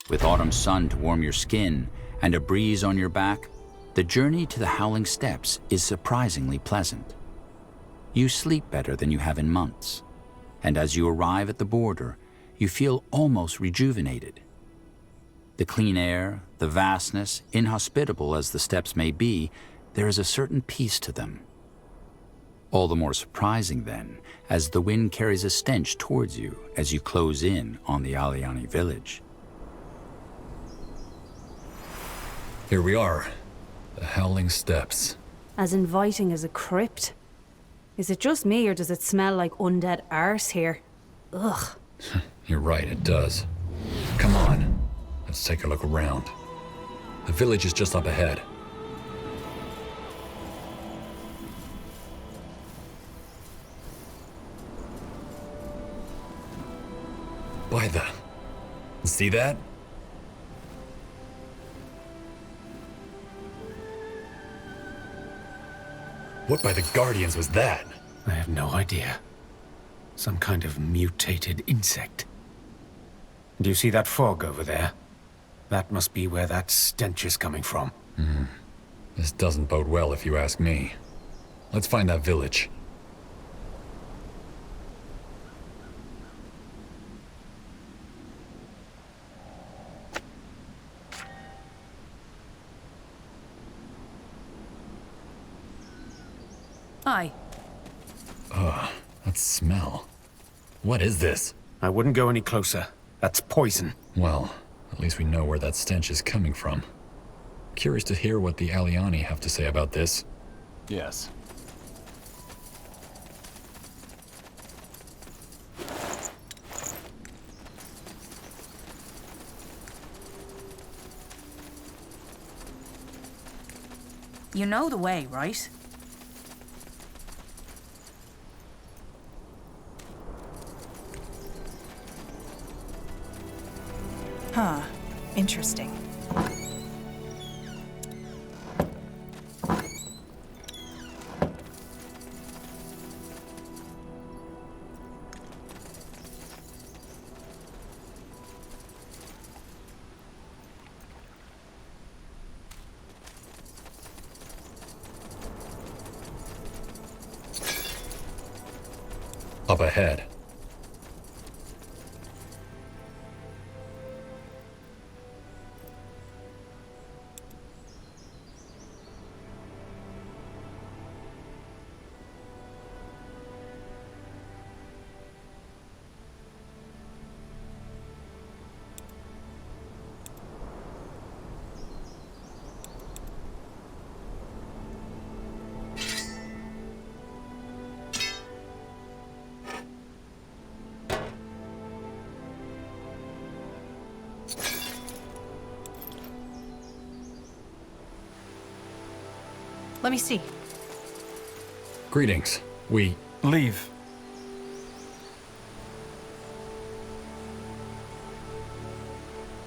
With autumn sun to warm your skin and a breeze on your back, the journey to the Howling Steppes is surprisingly pleasant. You sleep better than you have in months, and as you arrive at the border, you feel almost rejuvenated. The clean air, the vastness, inhospitable as the steppes may be, there is a certain peace to them. All the more surprising, then, as the wind carries a stench towards you as you close in on the Aliani village. Here we are, the Howling Steppes. As inviting as a crypt. Is it just me, or does it smell like undead arse here? Ugh. You're right, it does. Come on, let's take a look around. The village is just up ahead. By the... See that? What by the Guardians was that? I have no idea. Some kind of mutated insect. Do you see that fog over there? That must be where that stench is coming from. This doesn't bode well if you ask me. Let's find that village. Hi. That smell. What is this? I wouldn't go any closer. That's poison. Well, at least we know where that stench is coming from. Curious to hear what the Aliani have to say about this. Yes. You know the way, right? Huh. Interesting. Up ahead. Let me see. Greetings. Leave.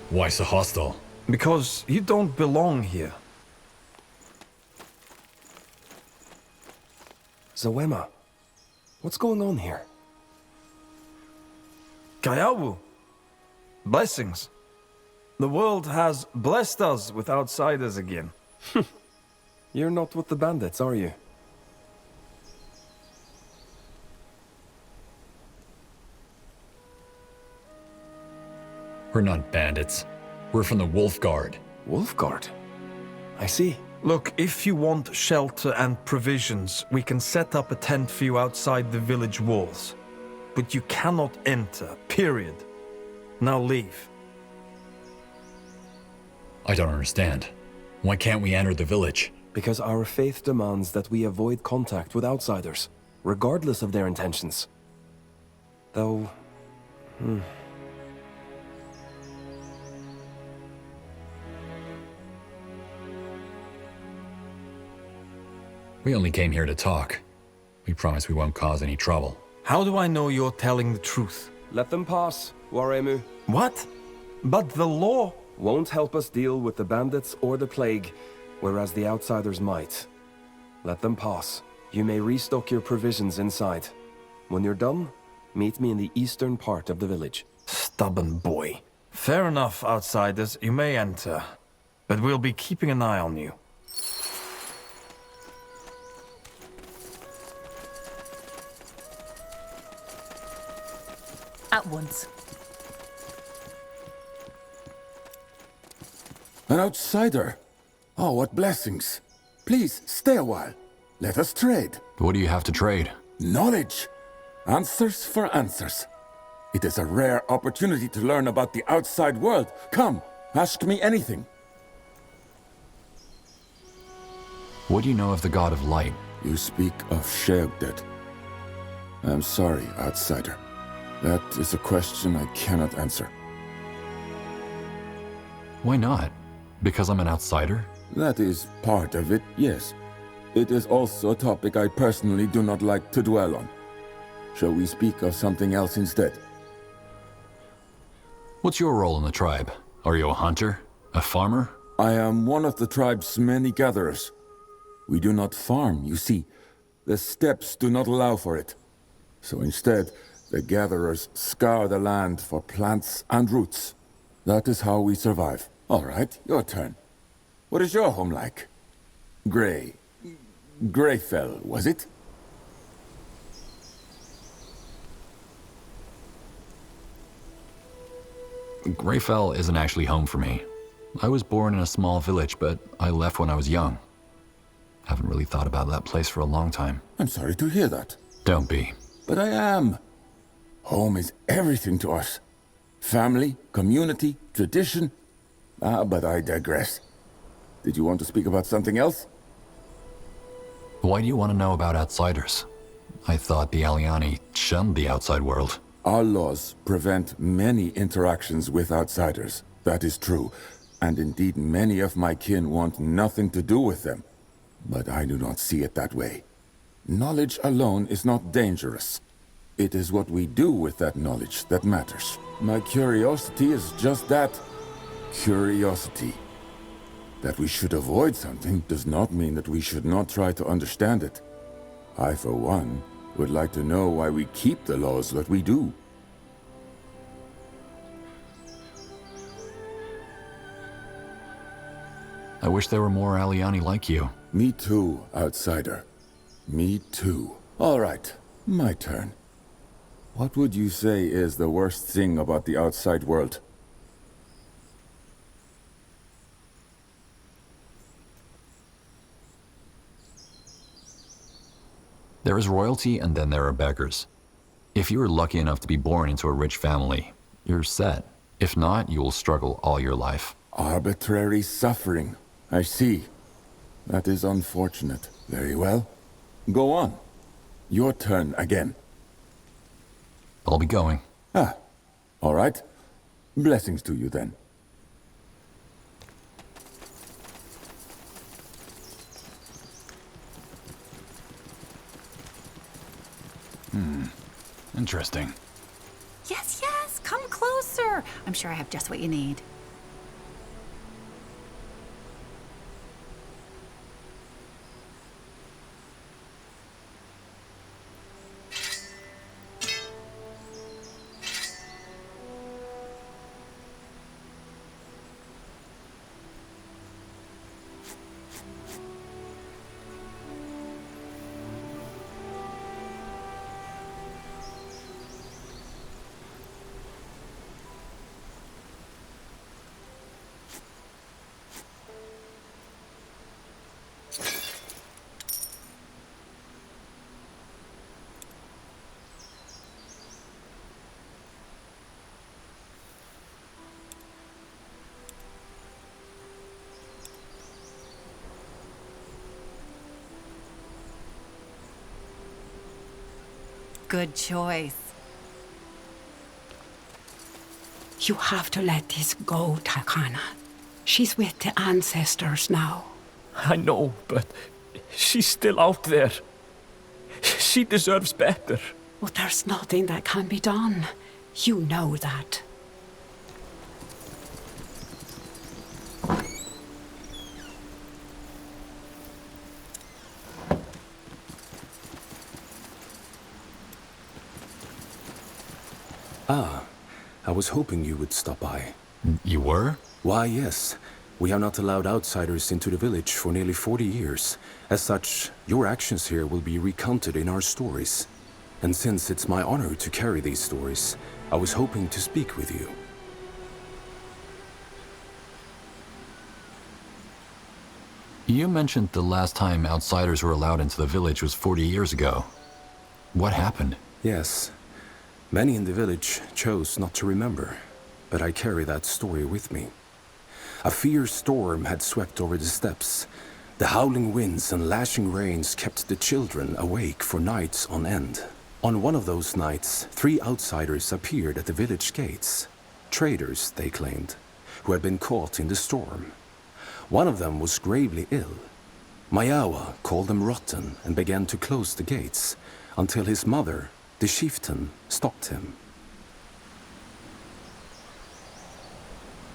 Why so hostile? Because you don't belong here. Zoema, what's going on here? Kayabu. Blessings. The world has blessed us with outsiders again. You're not with the bandits, are you? We're not bandits. We're from the Wolf Guard. Wolfguard? I see. Look, if you want shelter and provisions, we can set up a tent for you outside the village walls. But you cannot enter, period. Now leave. I don't understand. Why can't we enter the village? Because our faith demands that we avoid contact with outsiders, regardless of their intentions. Though... We only came here to talk. We promise we won't cause any trouble. How do I know you're telling the truth? Let them pass, Waremu. What? But the law... Won't help us deal with the bandits or the plague, whereas the outsiders might. Let them pass. You may restock your provisions inside. When you're done, meet me in the eastern part of the village. Stubborn boy. Fair enough, outsiders. You may enter. But we'll be keeping an eye on you. At once. An outsider? Oh, what blessings. Please, stay a while. Let us trade. What do you have to trade? Knowledge. Answers for answers. It is a rare opportunity to learn about the outside world. Come, ask me anything. What do you know of the god of light? You speak of Sheogdet. I'm sorry, outsider. That is a question I cannot answer. Why not? Because I'm an outsider? That is part of it, yes. It is also a topic I personally do not like to dwell on. Shall we speak of something else instead? What's your role in the tribe? Are you a hunter? A farmer? I am one of the tribe's many gatherers. We do not farm, you see. The steppes do not allow for it. So instead, the gatherers scour the land for plants and roots. That is how we survive. All right, your turn. What is your home like? Greyfell, was it? Greyfell isn't actually home for me. I was born in a small village, but I left when I was young. Haven't really thought about that place for a long time. I'm sorry to hear that. Don't be. But I am. Home is everything to us. Family, community, tradition. But I digress. Did you want to speak about something else? Why do you want to know about outsiders? I thought the Aliani shunned the outside world. Our laws prevent many interactions with outsiders. That is true. And indeed, many of my kin want nothing to do with them. But I do not see it that way. Knowledge alone is not dangerous. It is what we do with that knowledge that matters. My curiosity is just that. Curiosity. That we should avoid something does not mean that we should not try to understand it. I, for one, would like to know why we keep the laws that we do. I wish there were more Aliani like you. Me too, outsider. Me too. All right, my turn. What would you say is the worst thing about the outside world? There is royalty and then there are beggars. If you are lucky enough to be born into a rich family, you're set. If not, you will struggle all your life. Arbitrary suffering. I see. That is unfortunate. Very well. Go on. Your turn again. I'll be going. All right. Blessings to you then. Interesting. Yes, yes, come closer. I'm sure I have just what you need. Good choice. You have to let this go, Takana. She's with the ancestors now. I know, but she's still out there. She deserves better. But there's nothing that can be done. You know that. I was hoping you would stop by. You were? Why, yes. We have not allowed outsiders into the village for nearly 40 years. As such, your actions here will be recounted in our stories. And since it's my honor to carry these stories, I was hoping to speak with you. You mentioned the last time outsiders were allowed into the village was 40 years ago. What happened? Yes. Many in the village chose not to remember, but I carry that story with me. A fierce storm had swept over the steppes. The howling winds and lashing rains kept the children awake for nights on end. On one of those nights, 3 outsiders appeared at the village gates. Traders, they claimed, who had been caught in the storm. One of them was gravely ill. Mayawa called them rotten and began to close the gates, until his mother, the chieftain, stopped him.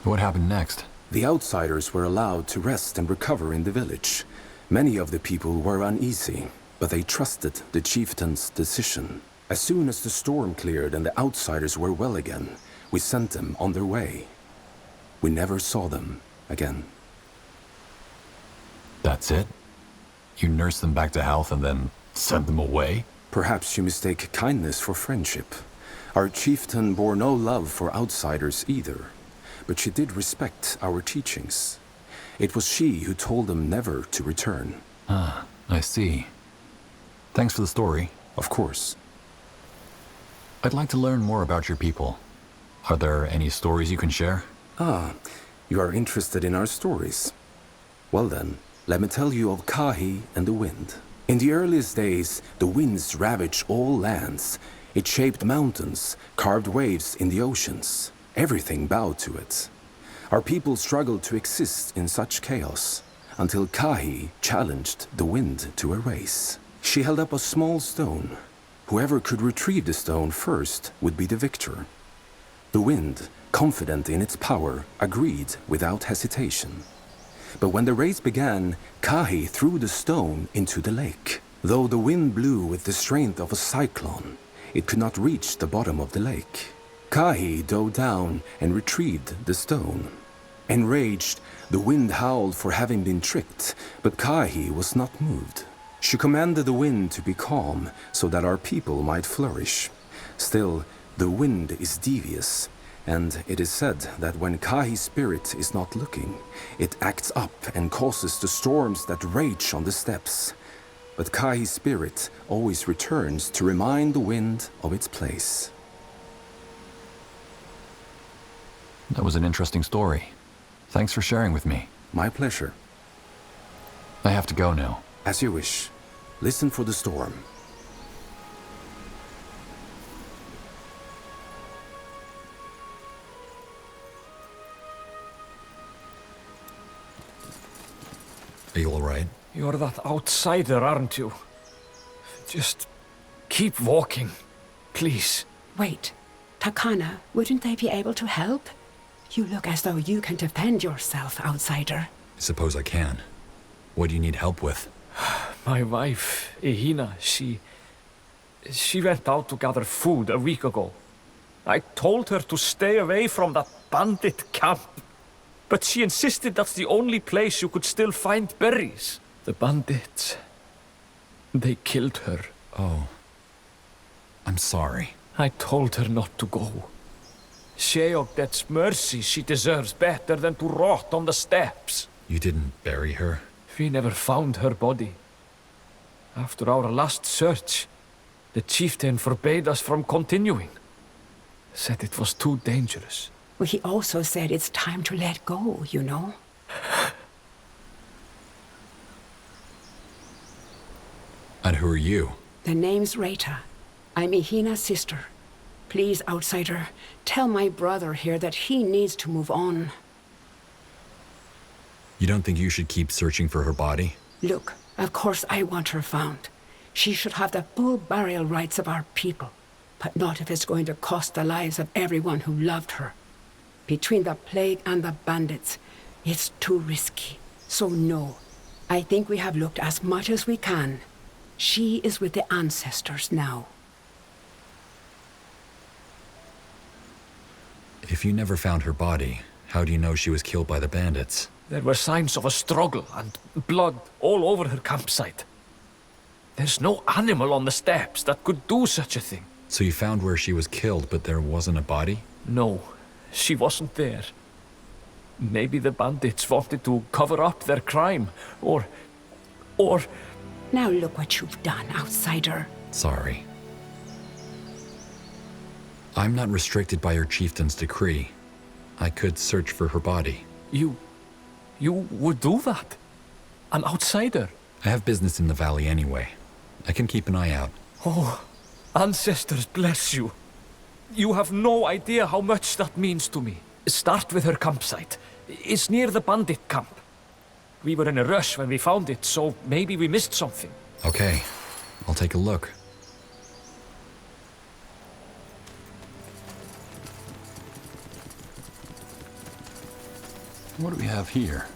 What happened next? The outsiders were allowed to rest and recover in the village. Many of the people were uneasy, but they trusted the chieftain's decision. As soon as the storm cleared and the outsiders were well again, we sent them on their way. We never saw them again. That's it? You nursed them back to health and then sent them away? Perhaps you mistake kindness for friendship. Our chieftain bore no love for outsiders either, but she did respect our teachings. It was she who told them never to return. Ah, I see. Thanks for the story. Of course. I'd like to learn more about your people. Are there any stories you can share? Ah, you are interested in our stories. Well then, let me tell you of Kahi and the wind. In the earliest days, the winds ravaged all lands. It shaped mountains, carved waves in the oceans. Everything bowed to it. Our people struggled to exist in such chaos, until Kahi challenged the wind to a race. She held up a small stone. Whoever could retrieve the stone first would be the victor. The wind, confident in its power, agreed without hesitation. But when the race began, Kahi threw the stone into the lake. Though the wind blew with the strength of a cyclone, it could not reach the bottom of the lake. Kahi dove down and retrieved the stone. Enraged, the wind howled for having been tricked, but Kahi was not moved. She commanded the wind to be calm so that our people might flourish. Still, the wind is devious, and it is said that when Kahi's spirit is not looking, it acts up and causes the storms that rage on the steppes. But Kahi's spirit always returns to remind the wind of its place. That was an interesting story. Thanks for sharing with me. My pleasure. I have to go now. As you wish. Listen for the storm. Are you all right? You're that outsider, aren't you? Just keep walking, please. Wait. Takana, wouldn't they be able to help? You look as though you can defend yourself, outsider. I suppose I can. What do you need help with? My wife, Ehina, she went out to gather food a week ago. I told her to stay away from that bandit camp, but she insisted that's the only place you could still find berries. The bandits, they killed her. Oh. I'm sorry. I told her not to go. Sheog gets mercy she deserves better than to rot on the steppes. You didn't bury her? We never found her body. After our last search, the chieftain forbade us from continuing. Said it was too dangerous. Well, he also said it's time to let go, you know. And who are you? The name's Rita. I'm Ehina's sister. Please, outsider, tell my brother here that he needs to move on. You don't think you should keep searching for her body? Look, of course I want her found. She should have the full burial rights of our people, but not if it's going to cost the lives of everyone who loved her. Between the plague and the bandits, it's too risky. So no, I think we have looked as much as we can. She is with the ancestors now. If you never found her body, how do you know she was killed by the bandits? There were signs of a struggle and blood all over her campsite. There's no animal on the steppes that could do such a thing. So you found where she was killed, but there wasn't a body? No, she wasn't there. Maybe the bandits wanted to cover up their crime, or... Now look what you've done, outsider. Sorry. I'm not restricted by your chieftain's decree. I could search for her body. You would do that? An outsider? I have business in the valley anyway. I can keep an eye out. Oh, ancestors bless you. You have no idea how much that means to me. Start with her campsite. It's near the bandit camp. We were in a rush when we found it, so maybe we missed something. Okay, I'll take a look. What do we have here?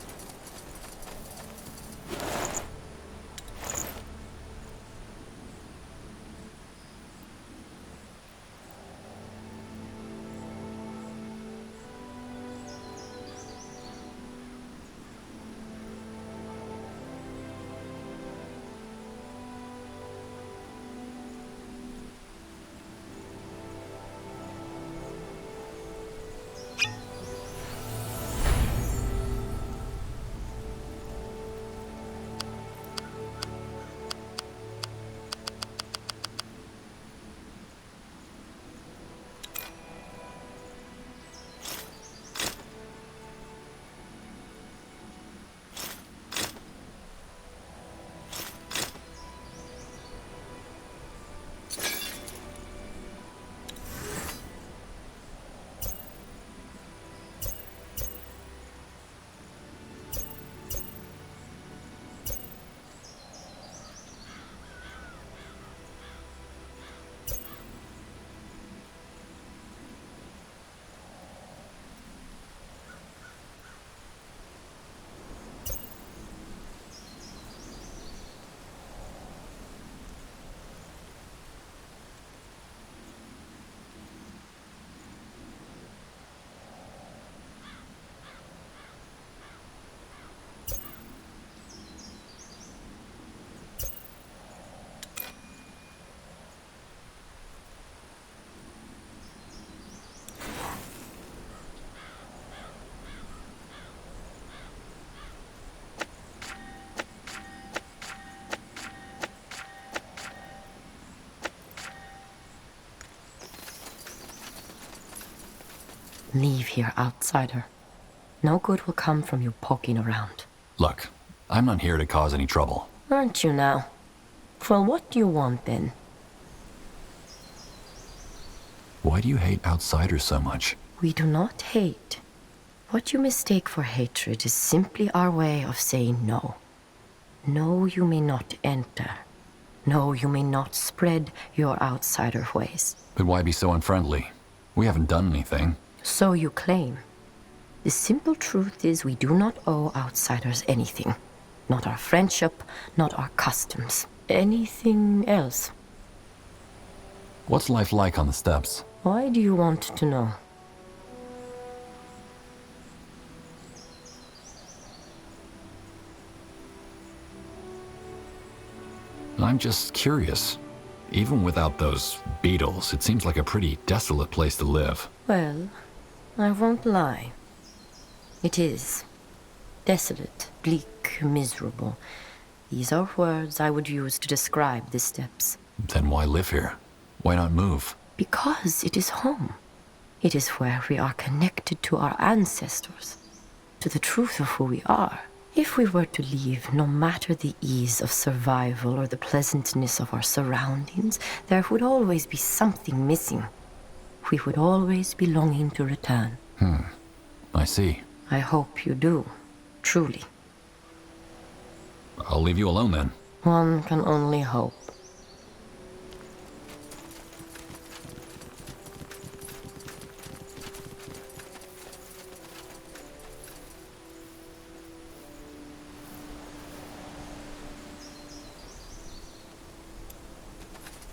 Leave here, outsider. No good will come from you poking around. Look, I'm not here to cause any trouble. Aren't you now? Well, what do you want then? Why do you hate outsiders so much? We do not hate. What you mistake for hatred is simply our way of saying no. No, you may not enter. No, you may not spread your outsider ways. But why be so unfriendly? We haven't done anything. So you claim. The simple truth is we do not owe outsiders anything. Not our friendship, not our customs. Anything else. What's life like on the steppes? Why do you want to know? I'm just curious. Even without those beetles, it seems like a pretty desolate place to live. Well, I won't lie. It is. Desolate, bleak, miserable. These are words I would use to describe the steppes. Then why live here? Why not move? Because it is home. It is where we are connected to our ancestors, to the truth of who we are. If we were to leave, no matter the ease of survival or the pleasantness of our surroundings, there would always be something missing. We would always be longing to return. I see. I hope you do, truly. I'll leave you alone then. One can only hope.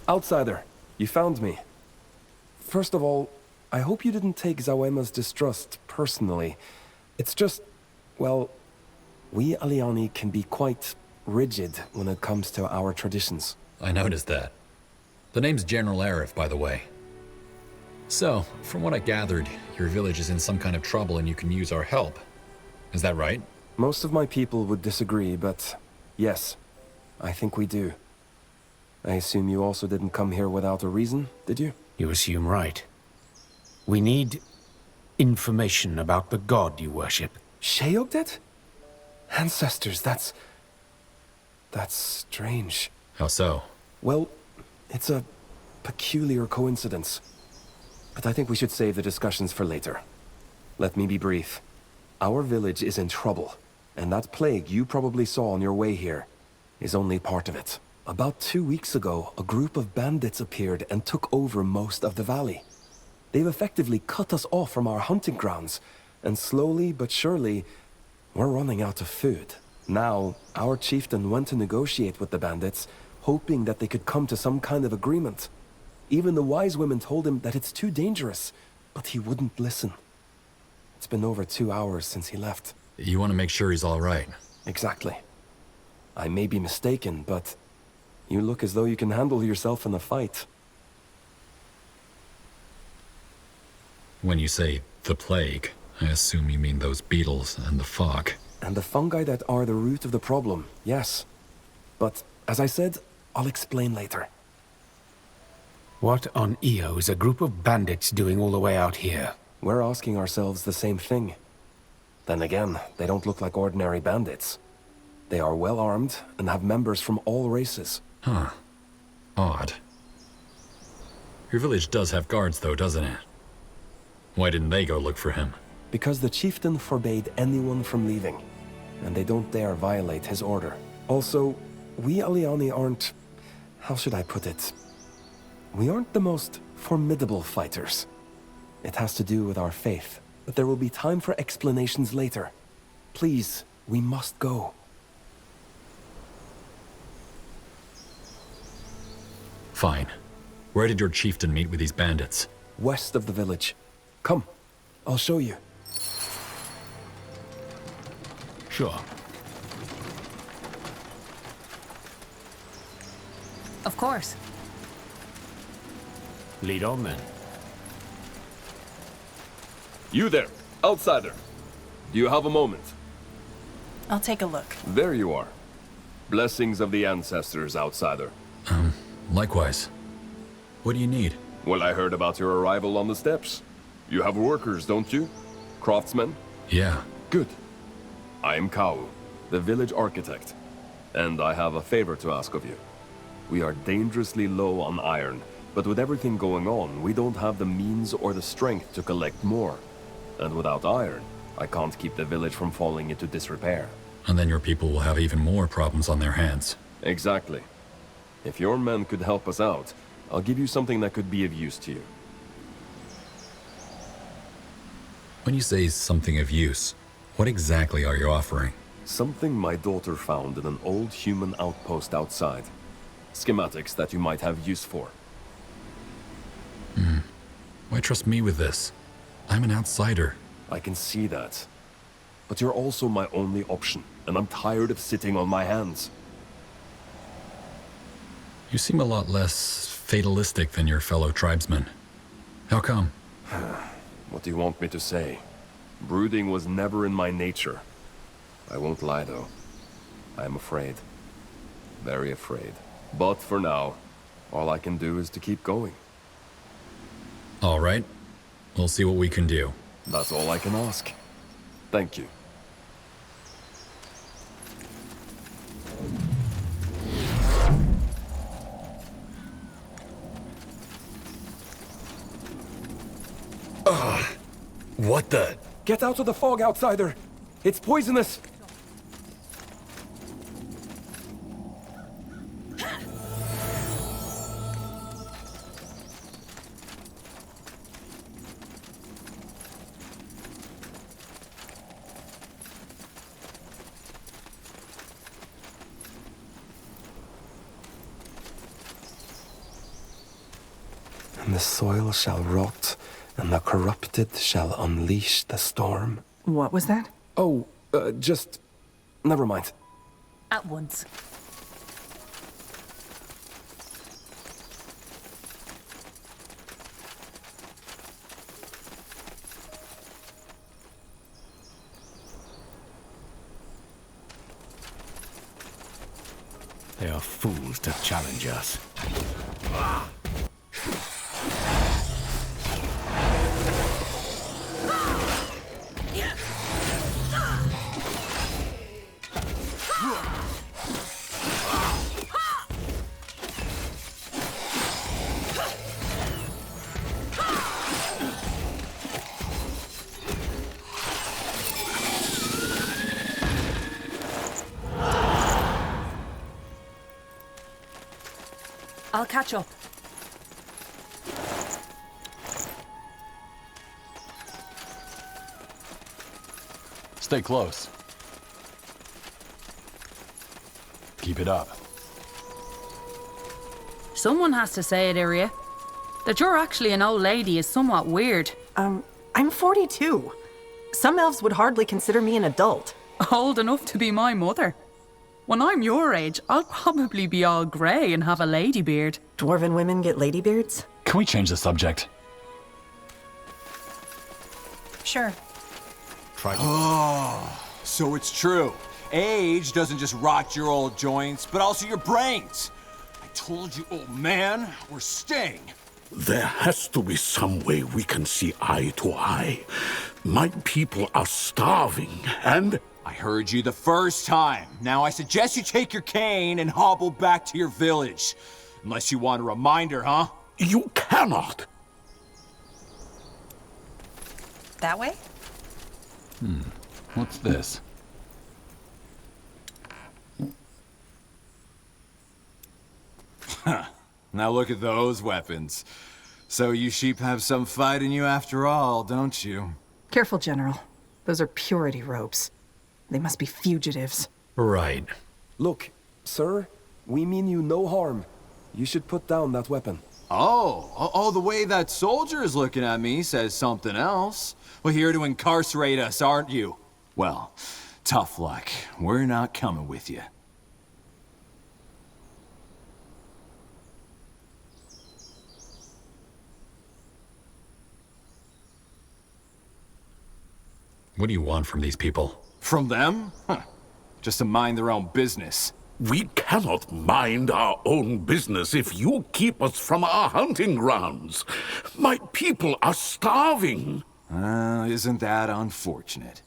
Outsider, you found me. First of all, I hope you didn't take Zawema's distrust personally. It's just, well, we Aliani can be quite rigid when it comes to our traditions. I noticed that. The name's General Arif, by the way. So, from what I gathered, your village is in some kind of trouble and you can use our help. Is that right? Most of my people would disagree, but yes, I think we do. I assume you also didn't come here without a reason, did you? You assume right. We need information about the god you worship. Sheogdet? Ancestors, that's strange. How so? Well, it's a peculiar coincidence. But I think we should save the discussions for later. Let me be brief. Our village is in trouble, and that plague you probably saw on your way here is only part of it. About 2 weeks ago, a group of bandits appeared and took over most of the valley. They've effectively cut us off from our hunting grounds, and slowly but surely, we're running out of food. Now, our chieftain went to negotiate with the bandits, hoping that they could come to some kind of agreement. Even the wise women told him that it's too dangerous, but he wouldn't listen. It's been over 2 hours since he left. You want to make sure he's all right? Exactly. I may be mistaken, but you look as though you can handle yourself in a fight. When you say the plague, I assume you mean those beetles and the fog. And the fungi that are the root of the problem, yes. But, as I said, I'll explain later. What on Io is a group of bandits doing all the way out here? We're asking ourselves the same thing. Then again, they don't look like ordinary bandits. They are well armed and have members from all races. Huh. Odd. Your village does have guards though, doesn't it? Why didn't they go look for him? Because the chieftain forbade anyone from leaving, and they don't dare violate his order. Also, we Aliani aren't... how should I put it? We aren't the most formidable fighters. It has to do with our faith, but there will be time for explanations later. Please, we must go. Fine. Where did your chieftain meet with these bandits? West of the village. Come, I'll show you. Sure. Of course. Lead on then. You there, outsider. Do you have a moment? I'll take a look. There you are. Blessings of the ancestors, outsider. Likewise. What do you need? Well, I heard about your arrival on the steppes. You have workers, don't you? Craftsmen? Yeah. Good. I am Kau, the village architect. And I have a favor to ask of you. We are dangerously low on iron, but with everything going on, we don't have the means or the strength to collect more. And without iron, I can't keep the village from falling into disrepair. And then your people will have even more problems on their hands. Exactly. If your men could help us out, I'll give you something that could be of use to you. When you say something of use, what exactly are you offering? Something my daughter found in an old human outpost outside. Schematics that you might have use for. Why trust me with this? I'm an outsider. I can see that. But you're also my only option, and I'm tired of sitting on my hands. You seem a lot less fatalistic than your fellow tribesmen. How come? What do you want me to say? Brooding was never in my nature. I won't lie, though. I am afraid. Very afraid. But for now, all I can do is to keep going. All right. We'll see what we can do. That's all I can ask. Thank you. What the? Get out of the fog, outsider! It's poisonous! And the soil shall rot, and the corrupted shall unleash the storm. What was that? Oh, just... never mind. At once. They are fools to challenge us. I'll catch up. Stay close. Keep it up. Someone has to say it, Iria. That you're actually an old lady is somewhat weird. I'm 42. Some elves would hardly consider me an adult. Old enough to be my mother. When I'm your age, I'll probably be all grey and have a lady beard. Dwarven women get ladybeards? Can we change the subject? Sure. Oh, so it's true. Age doesn't just rot your old joints, but also your brains. I told you, old man, we're staying. There has to be some way we can see eye to eye. My people are starving, and... I heard you the first time. Now I suggest you take your cane and hobble back to your village. Unless you want a reminder, huh? You cannot! That way? What's this? Now look at those weapons. So you sheep have some fight in you after all, don't you? Careful, General. Those are purity robes. They must be fugitives. Right. Look, sir, we mean you no harm. You should put down that weapon. Oh, the way that soldier is looking at me says something else. Well, here to incarcerate us, aren't you? Well, tough luck. We're not coming with you. What do you want from these people? From them? Huh. Just to mind their own business. We cannot mind our own business if you keep us from our hunting grounds. My people are starving. Isn't that unfortunate?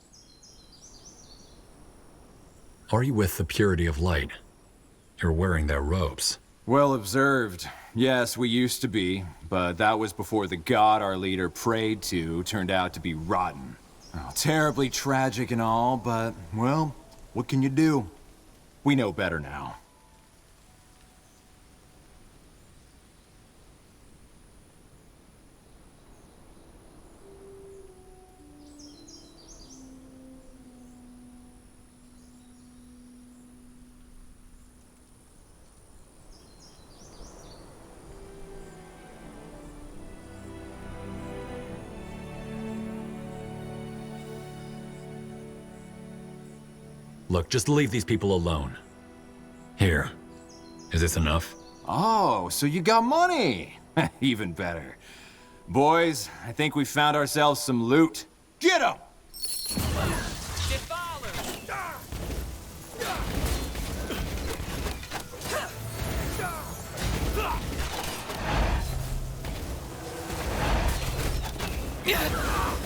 Are you with the Purity of Light? You're wearing their robes. Well observed. Yes, we used to be, but that was before the god our leader prayed to turned out to be rotten. Oh, terribly tragic and all, but, well, what can you do? We know better now. Look, just leave these people alone. Here. Is this enough? Oh, so you got money! Even better. Boys, I think we found ourselves some loot. Get 'em!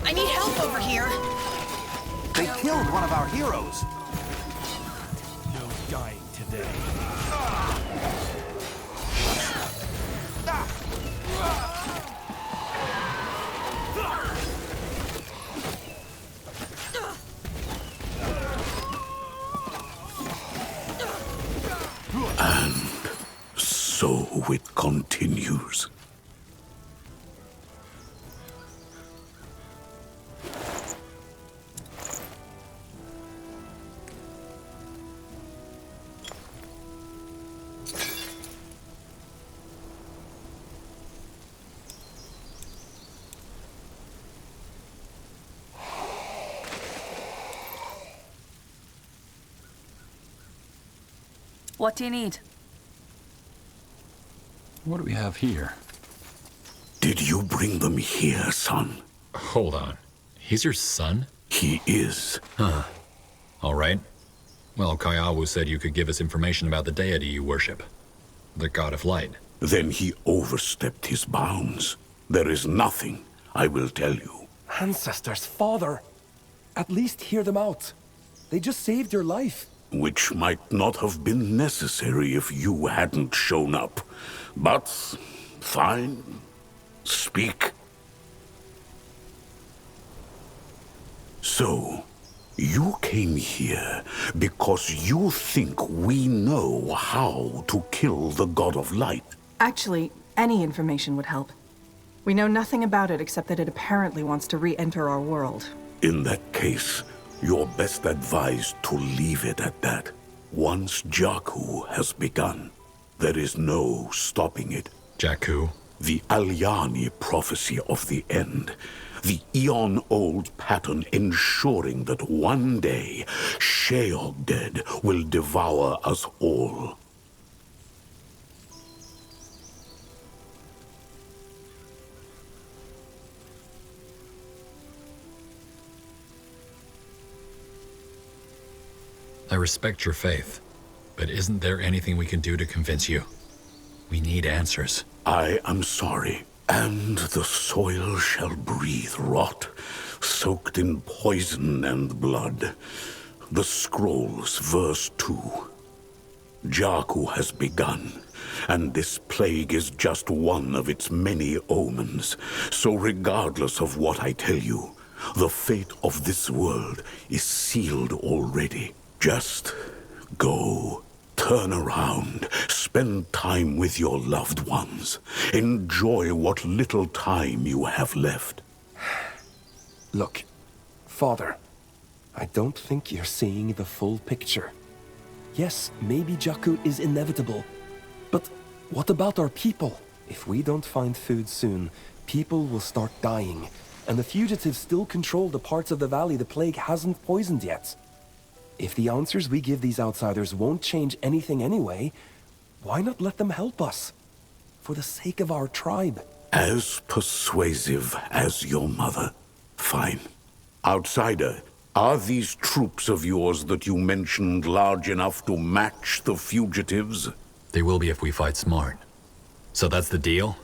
I need help over here. They killed one of our heroes. No dying today. And so it continues. What do you need? What do we have here? Did you bring them here, son? Hold on. He's your son? He is. Huh. All right. Well, Kaiawu said you could give us information about the deity you worship. The God of Light. Then he overstepped his bounds. There is nothing, I will tell you. Ancestors, father. At least hear them out. They just saved your life. Which might not have been necessary if you hadn't shown up. But, fine. Speak. So, you came here because you think we know how to kill the God of Light. Actually, any information would help. We know nothing about it except that it apparently wants to re-enter our world. In that case, you're best advised to leave it at that. Once Jakku has begun, there is no stopping it. Jakku? The Alyani prophecy of the end. The eon-old pattern ensuring that one day, Sheol-Dead will devour us all. I respect your faith, but isn't there anything we can do to convince you? We need answers. I am sorry. And the soil shall breathe rot, soaked in poison and blood. The Scrolls, verse 2. Jakku has begun, and this plague is just one of its many omens. So regardless of what I tell you, the fate of this world is sealed already. Just go. Turn around, spend time with your loved ones. Enjoy what little time you have left. Look, father, I don't think you're seeing the full picture. Yes, maybe Jakku is inevitable, but what about our people? If we don't find food soon, people will start dying, and the fugitives still control the parts of the valley the plague hasn't poisoned yet. If the answers we give these outsiders won't change anything anyway, why not let them help us? For the sake of our tribe. As persuasive as your mother. Fine. Outsider, are these troops of yours that you mentioned large enough to match the fugitives? They will be if we fight smart. So that's the deal?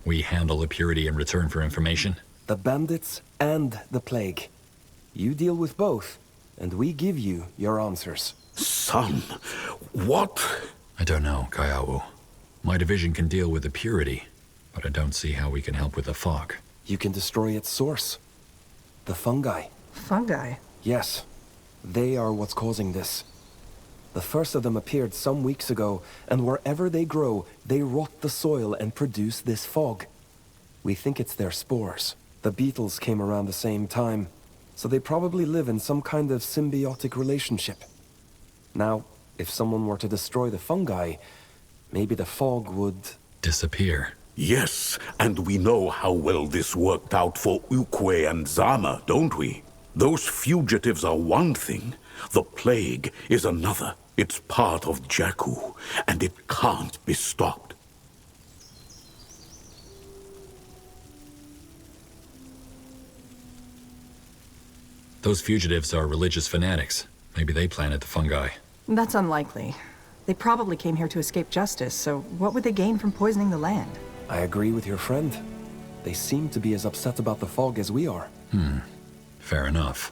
We handle the purity in return for information? The bandits and the plague. You deal with both. And we give you your answers. Son, what? I don't know, Kaiawu. My division can deal with the purity, but I don't see how we can help with the fog. You can destroy its source. The fungi. Fungi? Yes. They are what's causing this. The first of them appeared some weeks ago, and wherever they grow, they rot the soil and produce this fog. We think it's their spores. The beetles came around the same time. So they probably live in some kind of symbiotic relationship. Now, if someone were to destroy the fungi, maybe the fog would... disappear. Yes, and we know how well this worked out for Ukwe and Zama, don't we? Those fugitives are one thing. The plague is another. It's part of Jakku, and it can't be stopped. Those fugitives are religious fanatics. Maybe they planted the fungi. That's unlikely. They probably came here to escape justice, so what would they gain from poisoning the land? I agree with your friend. They seem to be as upset about the fog as we are. Fair enough.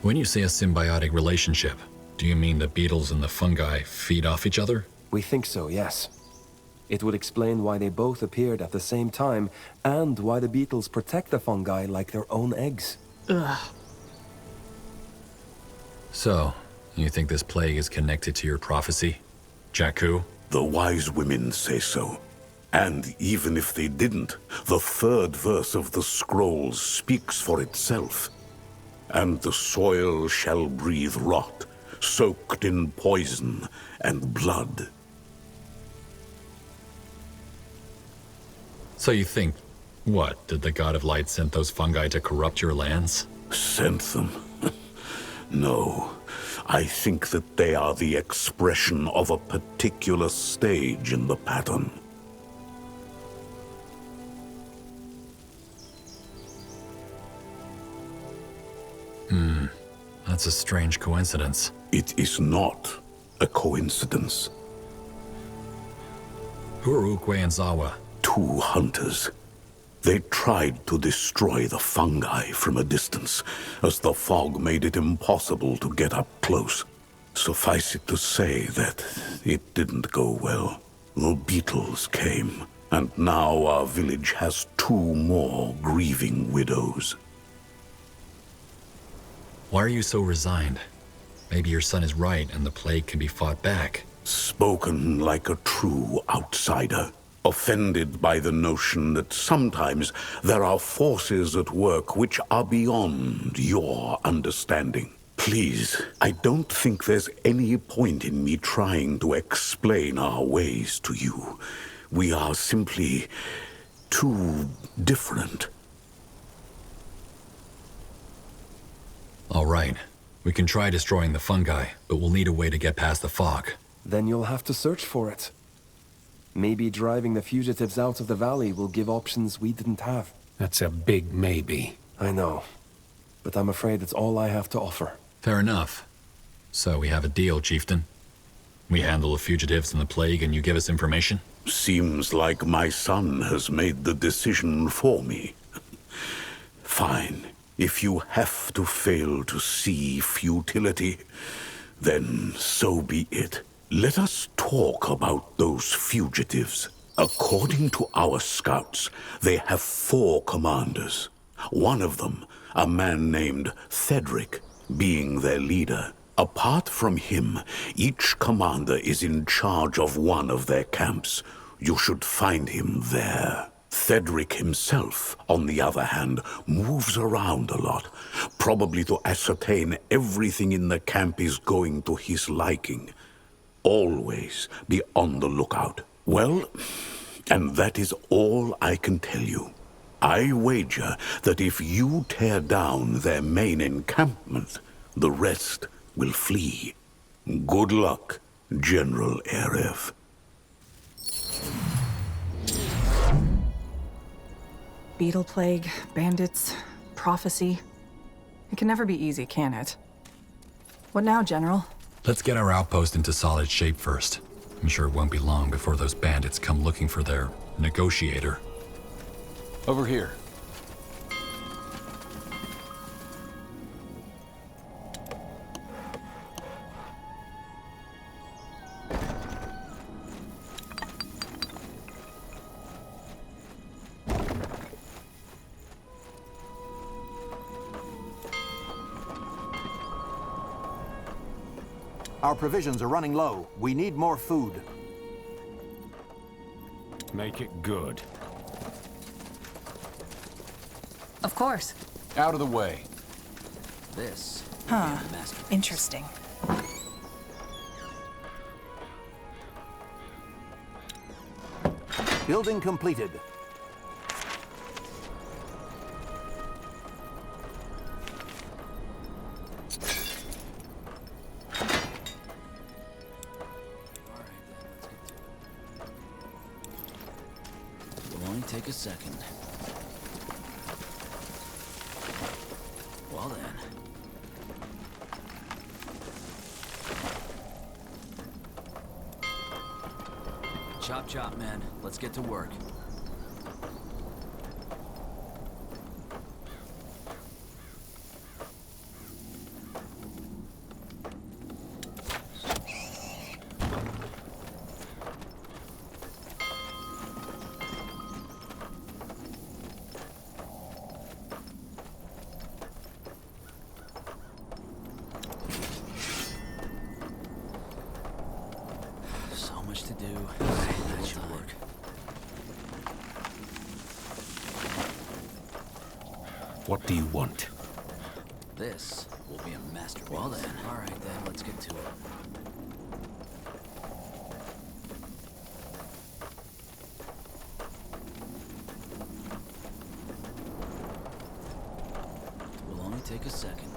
When you say a symbiotic relationship, do you mean the beetles and the fungi feed off each other? We think so, yes. It would explain why they both appeared at the same time, and why the beetles protect the fungi like their own eggs. Ugh. So, you think this plague is connected to your prophecy? Jakku? The wise women say so. And even if they didn't, the third verse of the scrolls speaks for itself. And the soil shall breathe rot, soaked in poison and blood. So you think, what, did the God of Light send those fungi to corrupt your lands? Sent them? No. I think that they are the expression of a particular stage in the pattern. That's a strange coincidence. It is not a coincidence. Who are Ukwe and Zawa? 2 hunters. They tried to destroy the fungi from a distance, as the fog made it impossible to get up close. Suffice it to say that it didn't go well. The beetles came, and now our village has 2 more grieving widows. Why are you so resigned? Maybe your son is right and the plague can be fought back. Spoken like a true outsider. Offended by the notion that sometimes there are forces at work which are beyond your understanding. Please, I don't think there's any point in me trying to explain our ways to you. We are simply too different. All right. We can try destroying the fungi, but we'll need a way to get past the fog. Then you'll have to search for it. Maybe driving the fugitives out of the valley will give options we didn't have. That's a big maybe. I know, but I'm afraid it's all I have to offer. Fair enough. So we have a deal, Chieftain. We handle the fugitives and the plague and you give us information? Seems like my son has made the decision for me. Fine. If you have to fail to see futility, then so be it. Let us talk about those fugitives. According to our scouts, they have 4 commanders. One of them, a man named Thedric, being their leader. Apart from him, each commander is in charge of one of their camps. You should find him there. Thedric himself, on the other hand, moves around a lot, probably to ascertain everything in the camp is going to his liking. Always be on the lookout. Well, and that is all I can tell you. I wager that if you tear down their main encampment, the rest will flee. Good luck, General Erev. Beetle plague, bandits, prophecy. It can never be easy, can it? What now, General? Let's get our outpost into solid shape first. I'm sure it won't be long before those bandits come looking for their negotiator. Over here. Our provisions are running low. We need more food. Make it good. Of course. Out of the way. This. Huh. Interesting. Building completed. Take a second. Well then. Chop chop, man. Let's get to work. To do. That should work. What do you want? This will be a masterpiece. Well then. Alright then, let's get to it. It will only take a second.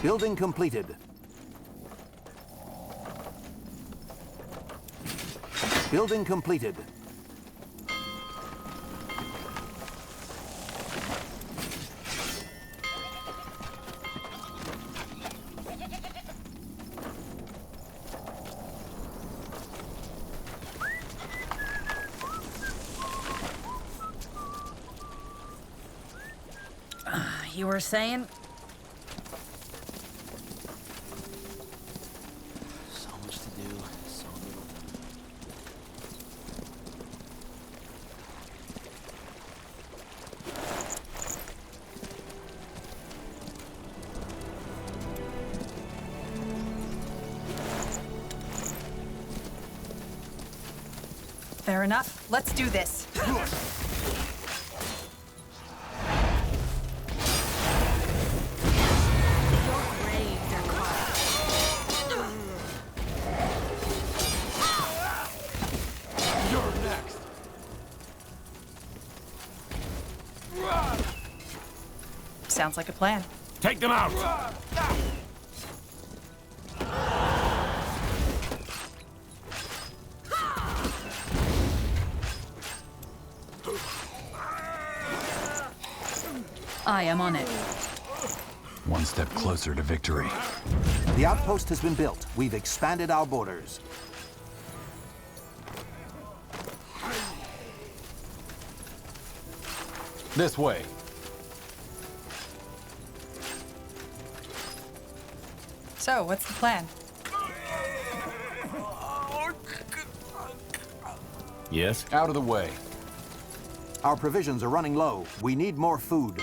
Building completed. Building completed. You were saying? So much to do, so little time. Fair enough. Let's do this. Sounds like a plan. Take them out! I am on it. One step closer to victory. The outpost has been built. We've expanded our borders. This way. So, what's the plan? Yes? Out of the way. Our provisions are running low. We need more food.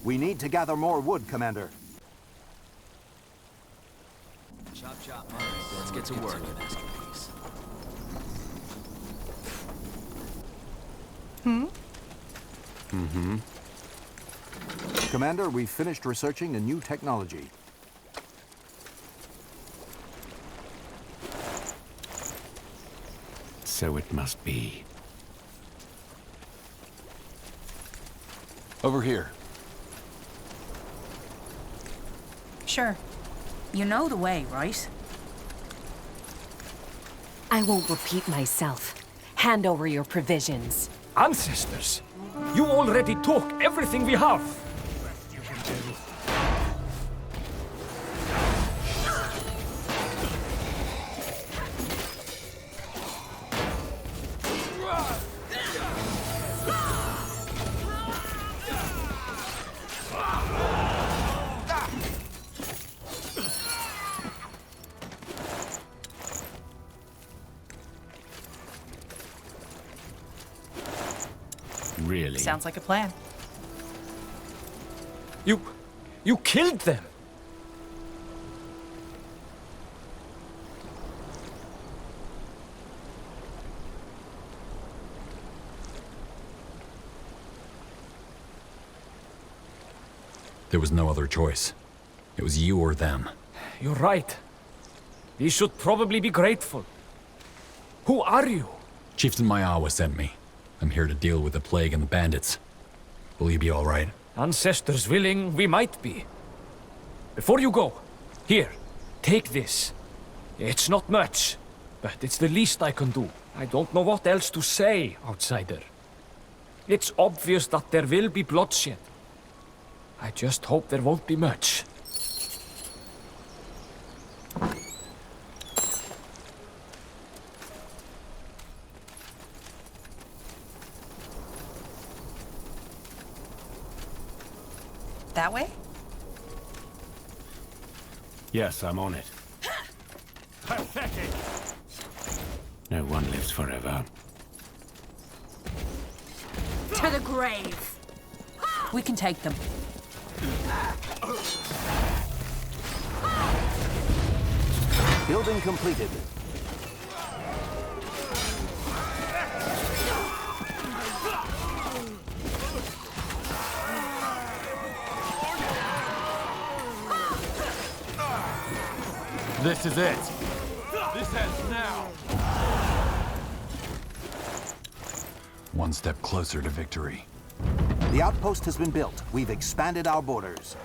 We need to gather more wood, Commander. Chop, chop. All right, let's get to work. Masterpiece. Mm-hmm. Commander, we've finished researching a new technology. So it must be. Over here. Sure. You know the way, right? I won't repeat myself. Hand over your provisions. Ancestors! You already took everything we have! Really? Sounds like a plan. You killed them! There was no other choice. It was you or them. You're right. We should probably be grateful. Who are you? Chieftain Maiawa sent me. I'm here to deal with the plague and the bandits. Will you be all right? Ancestors willing, we might be. Before you go, here, take this. It's not much, but it's the least I can do. I don't know what else to say, outsider. It's obvious that there will be bloodshed. I just hope there won't be much. That way? Yes, I'm on it. Pathetic! No one lives forever. To the grave! We can take them. Building completed. This is it. This ends now. One step closer to victory. The outpost has been built. We've expanded our borders.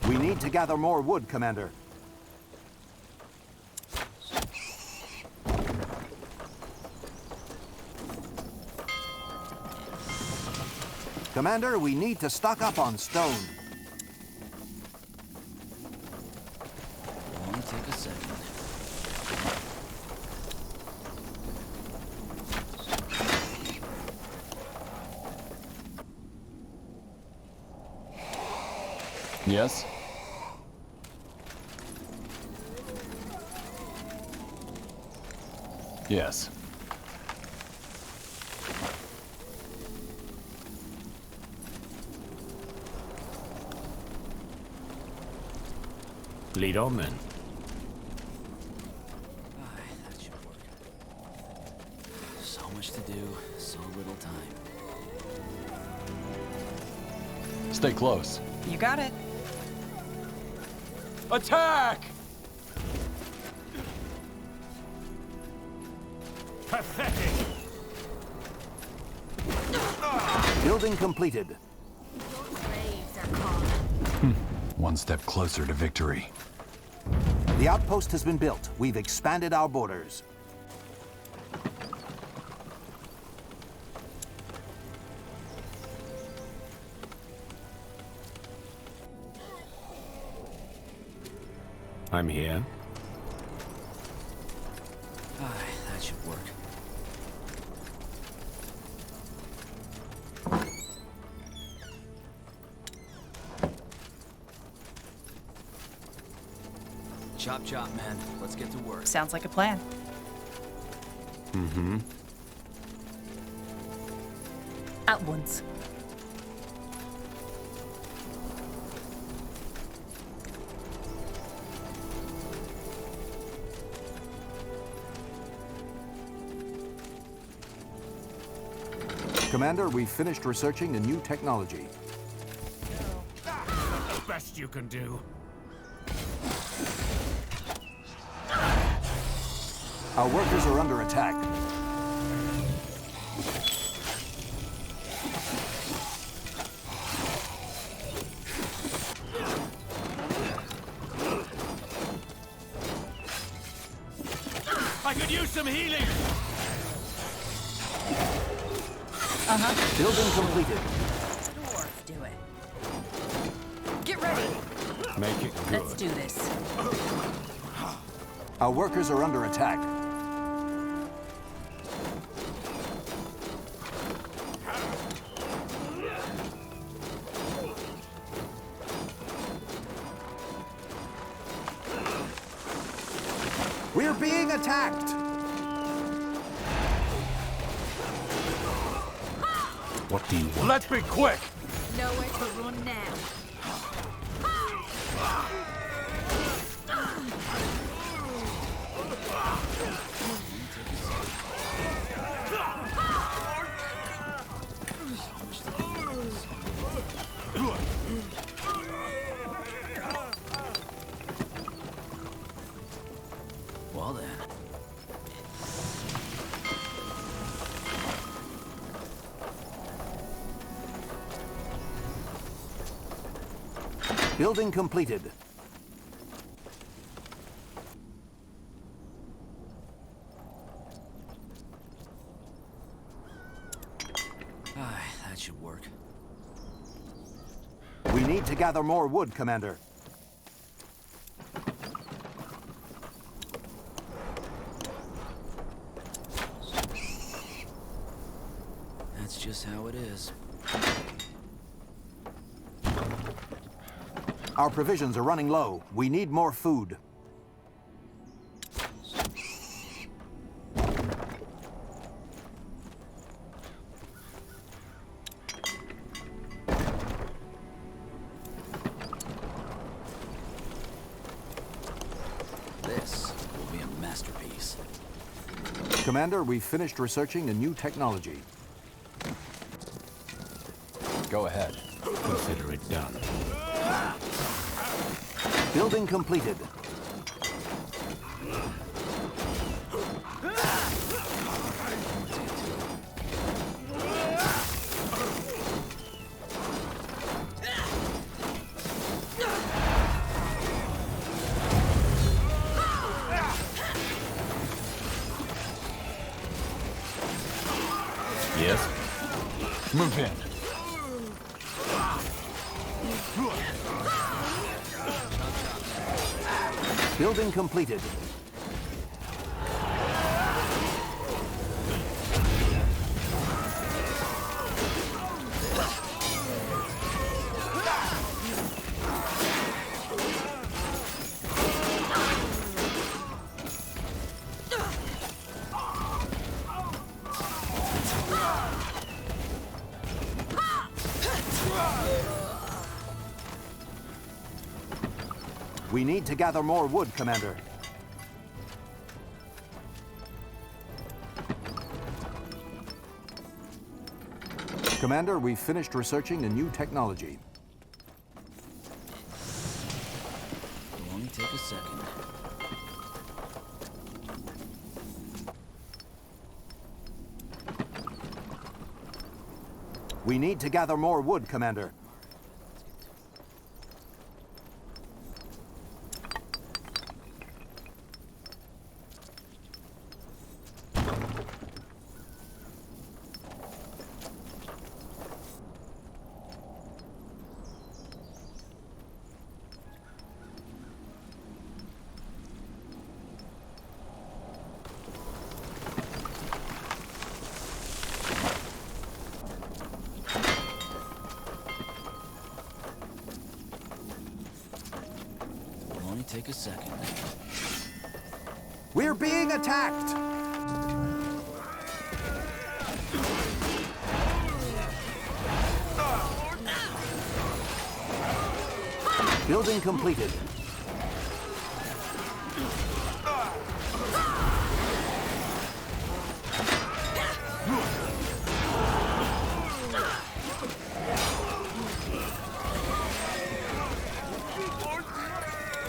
We need to gather more wood, Commander. Commander, we need to stock up on stone. Only take a second. Yes? Yes. Lead on, then. That should work. So much to do, so little time. Stay close. You got it. Attack! Pathetic! Building completed. One step closer to victory. The outpost has been built. We've expanded our borders. I'm here. That should work. Chop chop, man. Let's get to work. Sounds like a plan. Mm-hmm. At once. Commander, we've finished researching a new technology. The best you can do. Our workers are under attack. I could use some healing! Building completed. Dwarf, do it. Get ready. Make it good. Let's do this. Our workers are under attack. We're being attacked! What do you want? Let's be quick! Nowhere to run now. Well then. Building completed. That should work. We need to gather more wood, Commander. That's just how it is. Our provisions are running low. We need more food. This will be a masterpiece. Commander, we've finished researching a new technology. Go ahead. Consider it done. Building completed. Yes? Move in. Building completed. We need to gather more wood, Commander. Commander, we've finished researching a new technology. It'll only take a second. We need to gather more wood, Commander. It'll only take a second. We're being attacked! Building completed.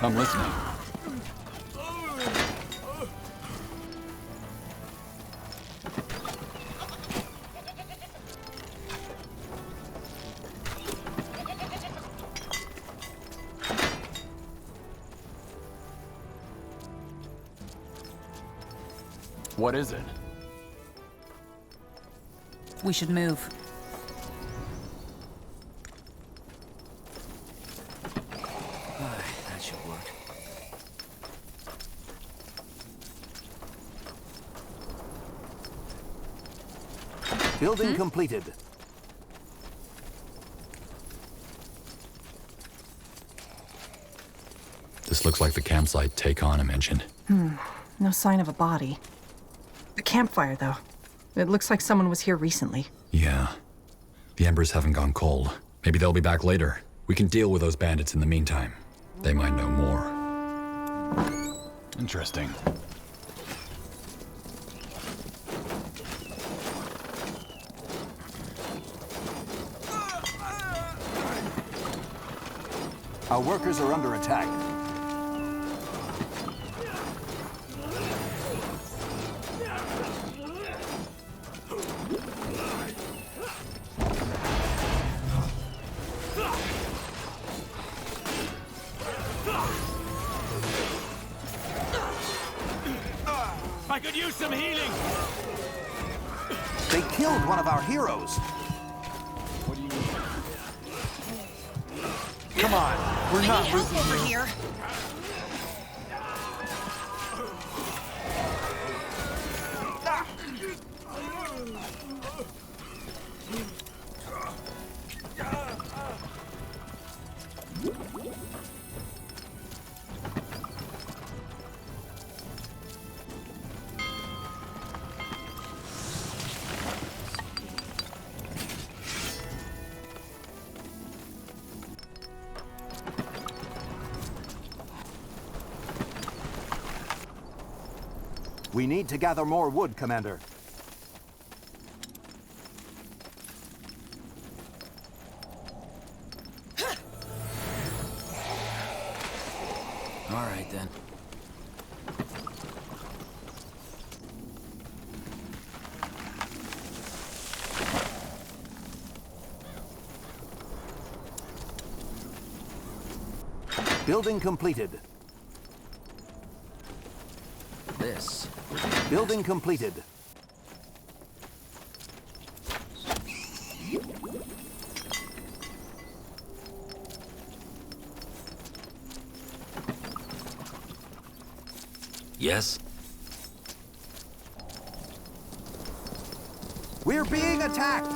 I'm listening. What is it? We should move. That should work. Building completed. This looks like the campsite Take-On mentioned. No sign of a body. The campfire, though. It looks like someone was here recently. Yeah. The embers haven't gone cold. Maybe they'll be back later. We can deal with those bandits in the meantime. They might know more. Interesting. Our workers are under attack. I could use some healing! They killed one of our heroes! Come on, we're not losing over you. here. We need to gather more wood, Commander. All right, then. Building completed. This. Building completed. Yes? We're being attacked!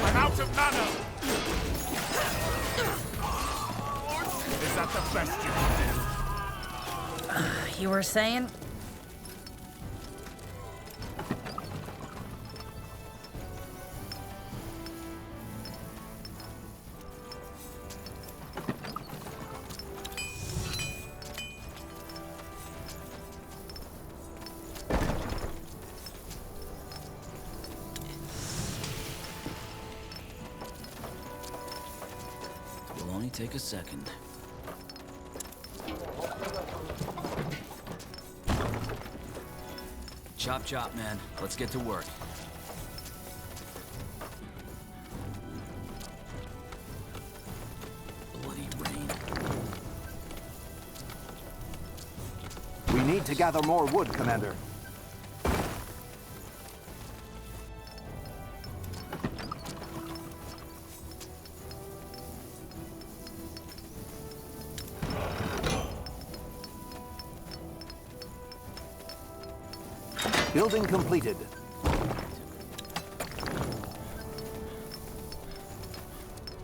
I'm out of mana! Is that the best you can do? You were saying? Will only take a second. Chop chop, man. Let's get to work. Bloody rain. We need to gather more wood, Commander. Building completed.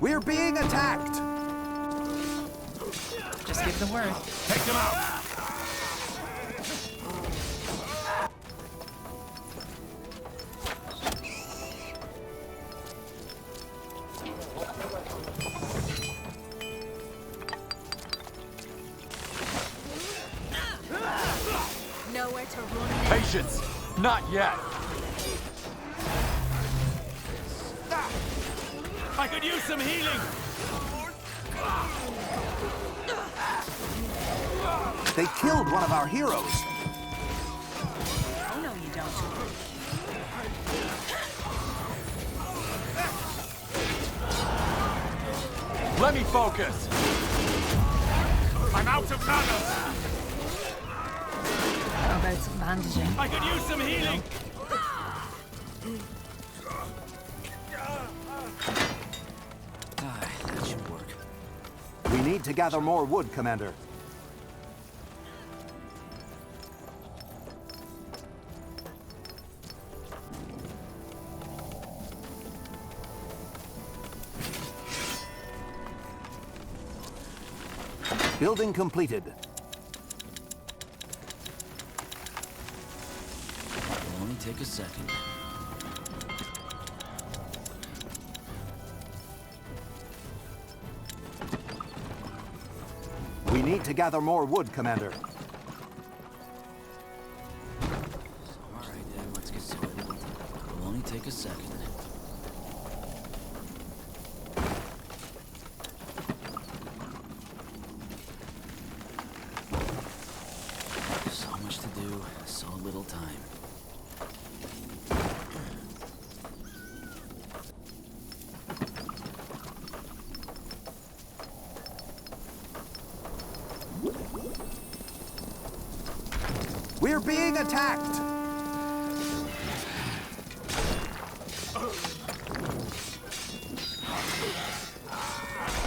We're being attacked! Just give the word. Take them out! Nowhere to run. Patience! Not yet! I could use some healing! They killed one of our heroes! Oh, no, you don't. Let me focus! I'm out of mana! How about some bandaging? I could use some healing! That should work. We need to gather more wood, Commander. Building completed. Will only take a second. We need to gather more wood, Commander. All right, then. Let's get started. Will only take a second. So much to do, so little time. We're being attacked!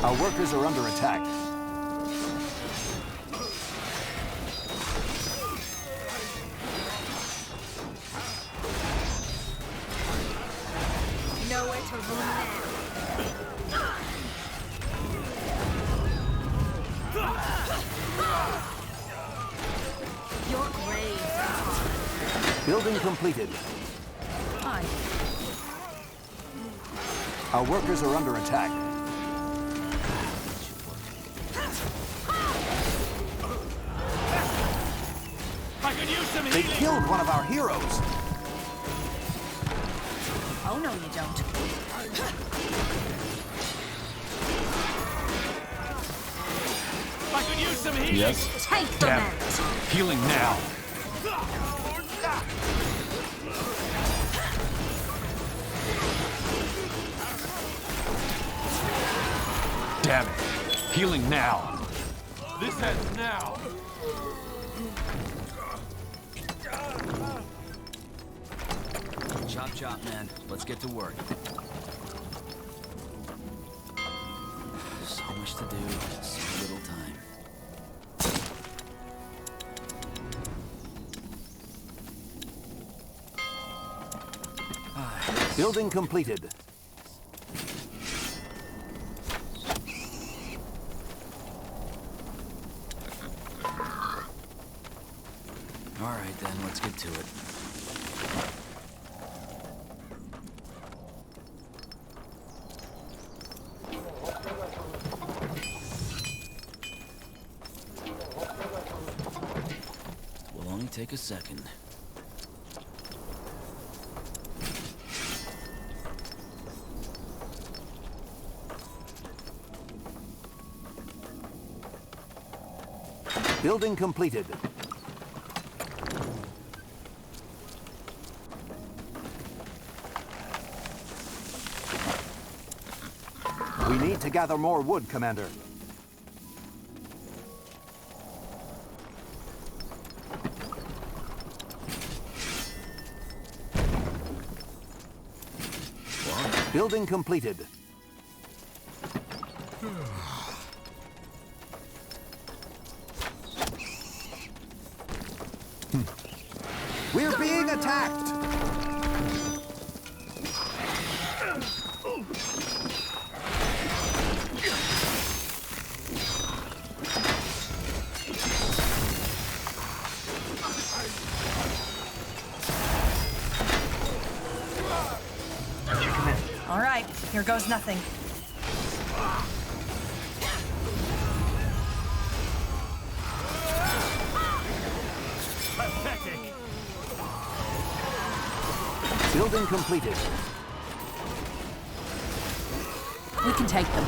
Our workers are under attack. Nowhere to run now. Your grave. Building completed. Hi. Our workers are under attack. I could use some They healing! killed one of our heroes! Oh, no, you don't. I could use some healing! Yes? Take them Damn out! it. Healing now. Damn it. Healing now. This ends now! Chop chop, man. Let's get to work. So much to do, so little time. Building completed. All right, then, let's get to it. Will only take a second. Building completed. We need to gather more wood, Commander. Building completed. We're being attacked! All right, here goes nothing. Pathetic! Building completed. We can take them.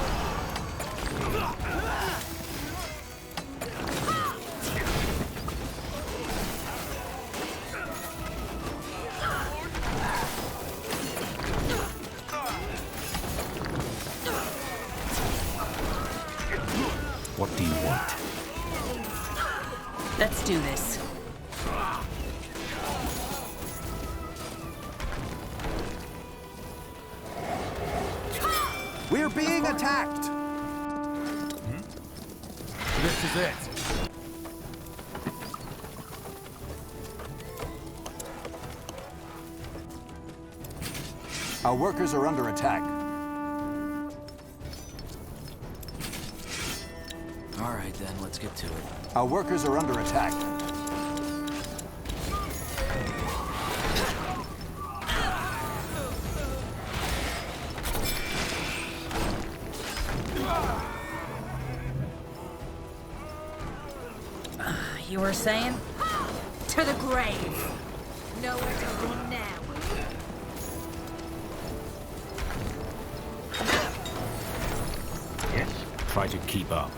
What do you want? Let's do this. We're being attacked! This is it! Our workers are under attack. All right, then, let's get to it. Our workers are under attack. You were saying? To the grave! Nowhere to run now. Try to keep up.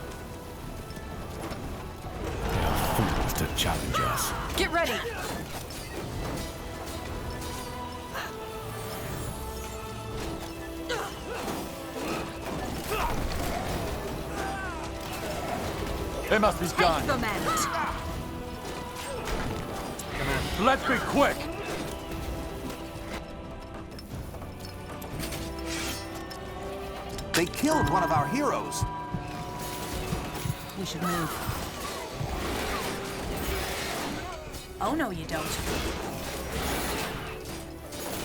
They are fools to challenge us. Get ready! It must be done. Take them out. Let's be quick. They killed one of our heroes. We should move. Oh, no, you don't.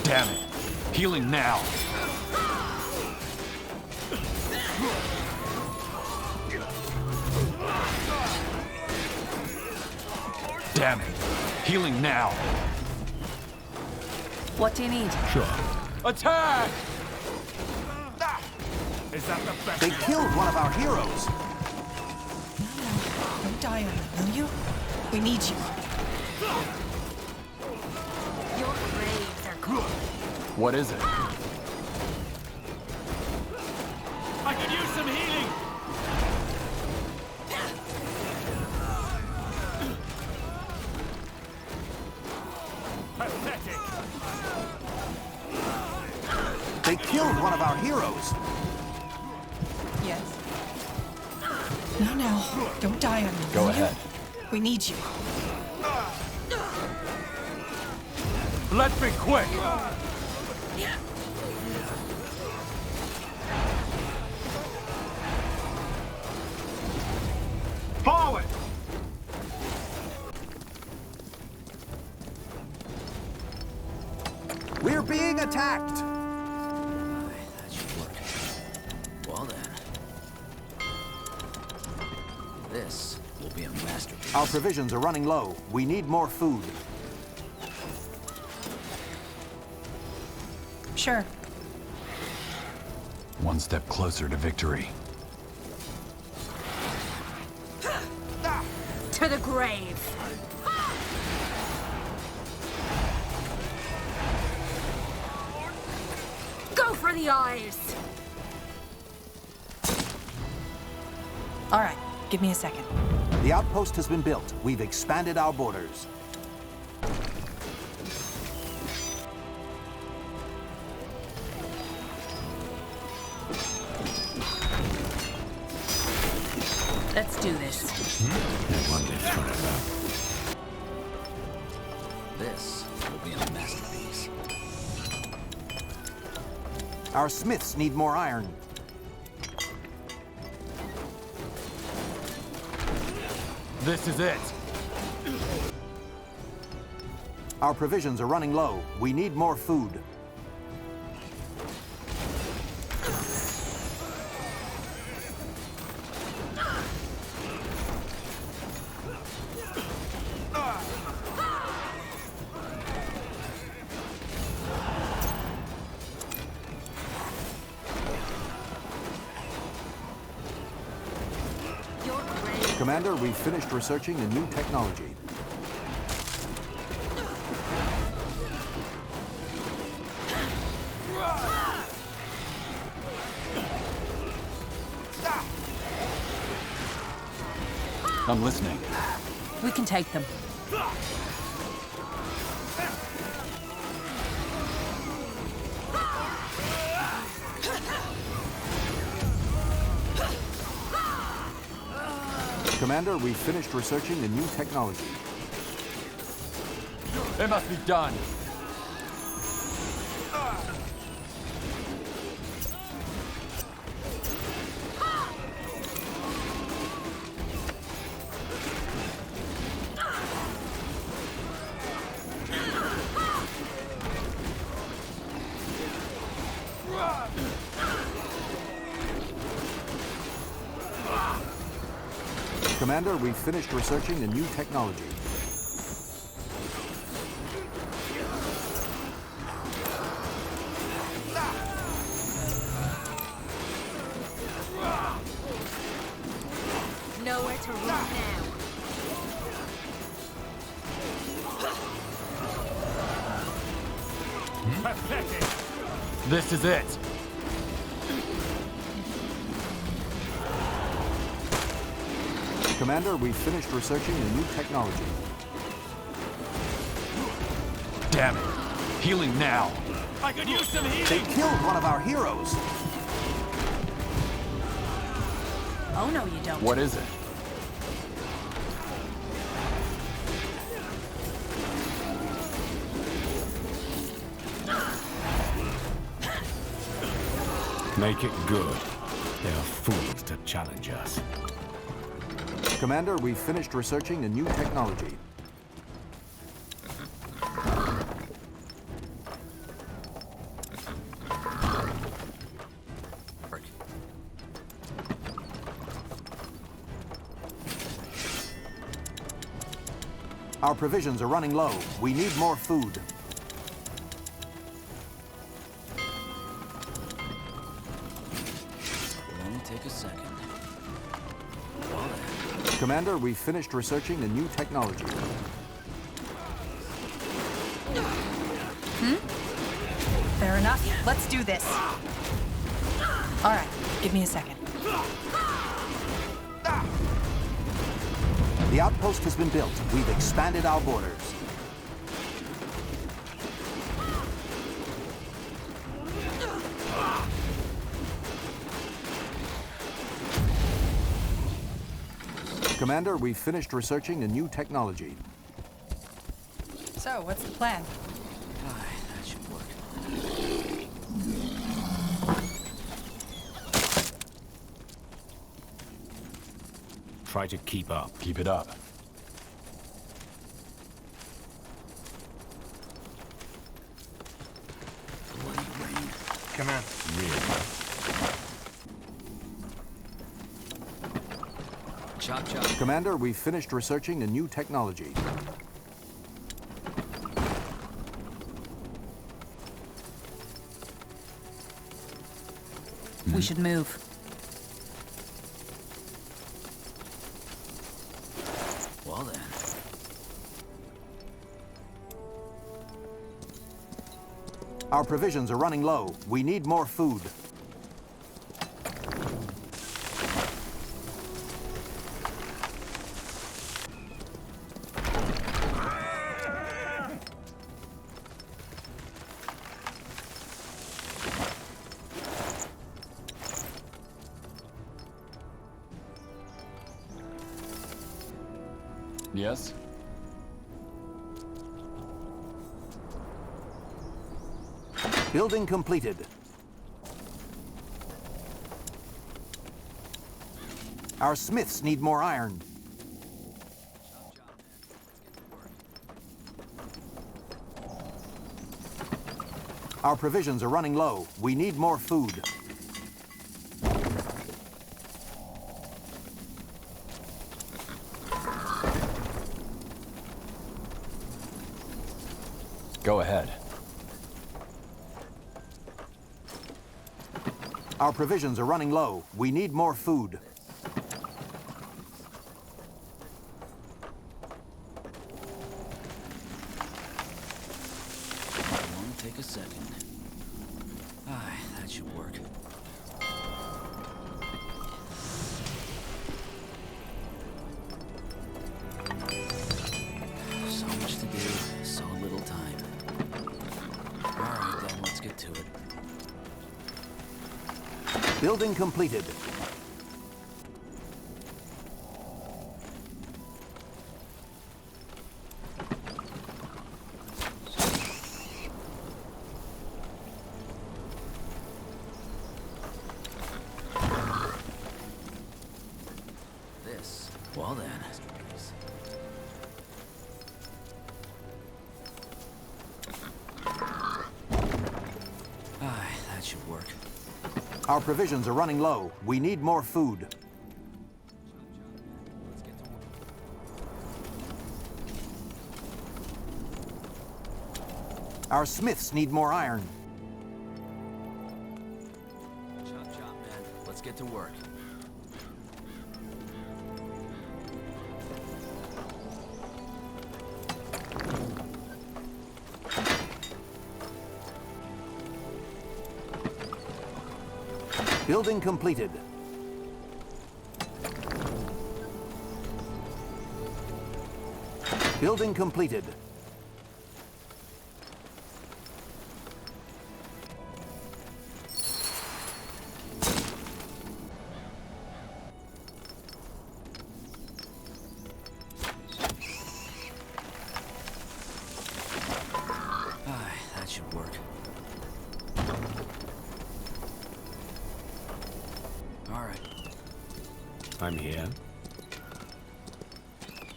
Damn it. Healing now. Damn it. Healing now. What do you need? Sure. Attack! Is that the best? They killed one of our heroes. Don't die on me, will you? We need you. Your graves are cold. What is it? I could use some healing. Pathetic. They killed one of our heroes. Yes. No, don't die on me. Go will ahead. You? We need you. Let's be quick. Forward. We're being attacked. That should work. Well then. This will be a masterpiece. Our provisions are running low. We need more food. Sure. One step closer to victory. To the grave. Go for the eyes. All right, give me a second. The outpost has been built. We've expanded our borders. Let's do this. This will be a masterpiece. Our smiths need more iron. This is it. Our provisions are running low. We need more food. Commander, we've finished researching a new technology. I'm listening. We can take them. Commander, we've finished researching the new technology. It must be done. Commander, we've finished researching the new technology. Nowhere to run now. Pathetic. This is it. Commander, we've finished researching the new technology. Damn it. Healing now. I could use some healing. They killed one of our heroes. Oh, no, you don't. What is it? Make it good. They are fools to challenge us. Commander, we've finished researching the new technology. Our provisions are running low. We need more food. Commander, we've finished researching the new technology. Fair enough. Let's do this. All right, give me a second. The outpost has been built. We've expanded our borders. Commander, we've finished researching the new technology. So, what's the plan? That should work. Try to keep up. Keep it up. Command. Chop, chop. Commander, we've finished researching the new technology. We should move. Well then. Our provisions are running low. We need more food. Yes? Building completed. Our smiths need more iron. Our provisions are running low. We need more food. Go ahead. Our provisions are running low. We need more food. Won't take a second. That should work. So much to do, so little time. Alright then, let's get to it. Building completed. This. Well then. That should work. Our provisions are running low. We need more food. Our smiths need more iron. Chop, chop, man. Let's get to work. Building completed. Building completed. That should work. All right. I'm here.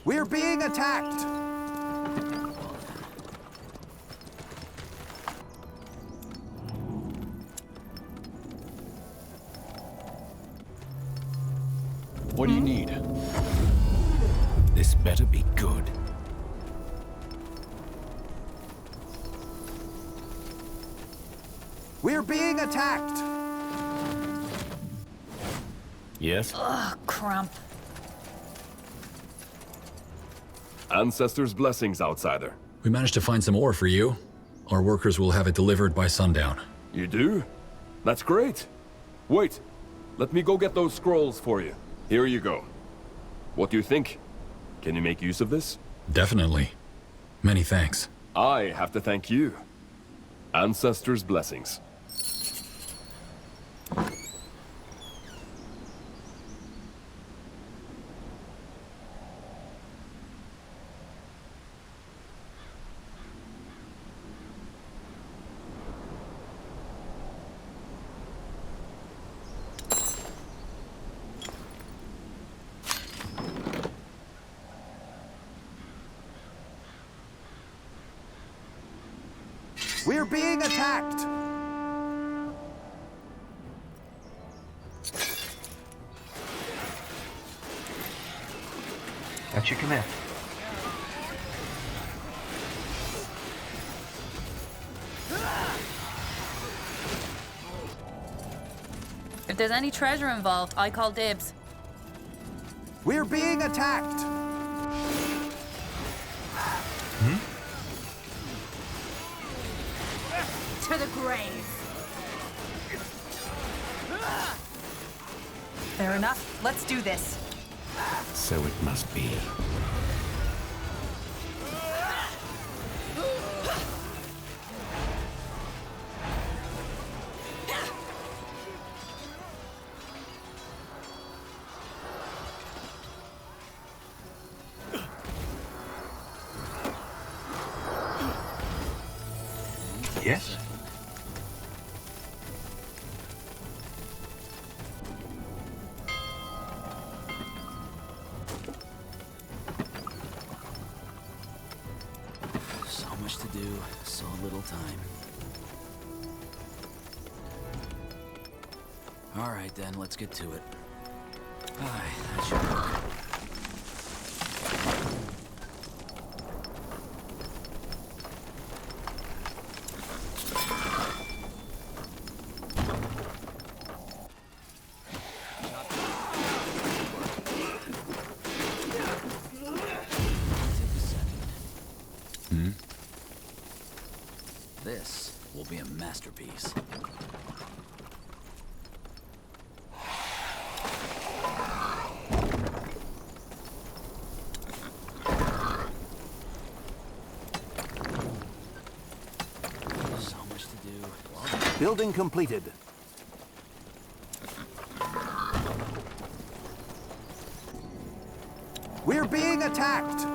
We're being attacked! What do you need? This better be good. We're being attacked! Yes? Ugh, crump. Ancestors' blessings, outsider. We managed to find some ore for you. Our workers will have it delivered by sundown. You do? That's great. Wait, let me go get those scrolls for you. Here you go. What do you think? Can you make use of this? Definitely. Many thanks. I have to thank you. Ancestors' blessings. We're being attacked! At your command. If there's any treasure involved, I call dibs. We're being attacked! To the grave. Fair enough. Let's do this. So it must be. Yes? So much to do, so little time. Alright then, let's get to it. Aye, that should work. This will be a masterpiece. So much to do. Building completed. We're being attacked!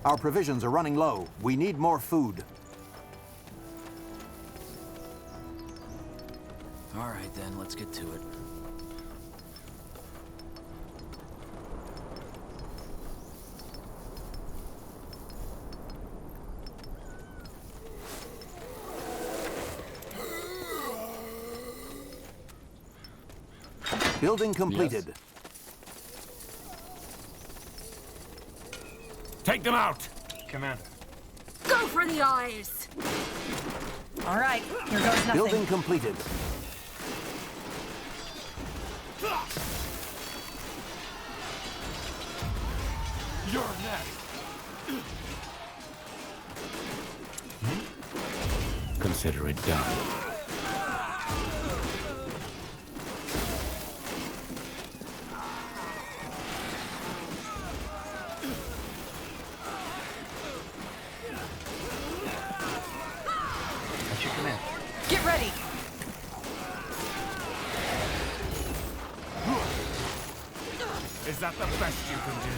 Our provisions are running low. We need more food. Alright then, let's get to it. Building completed. Yes. Take them out! Commander. Go for the eyes! All right, here goes nothing. Building completed. You're next. Consider it done. Get ready! Is that the best you can do?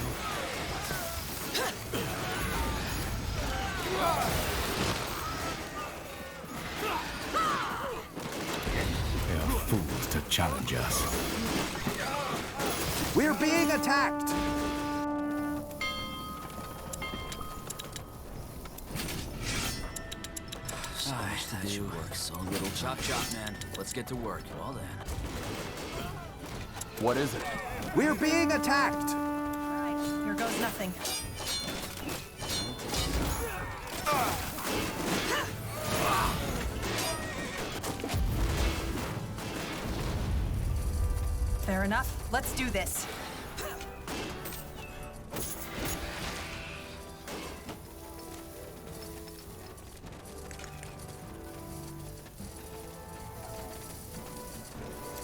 They are fools to challenge us. We're being attacked! Alright, that should work. So little chop chop, man. Let's get to work. Well then. What is it? We're being attacked! Alright, here goes nothing. Fair enough. Let's do this.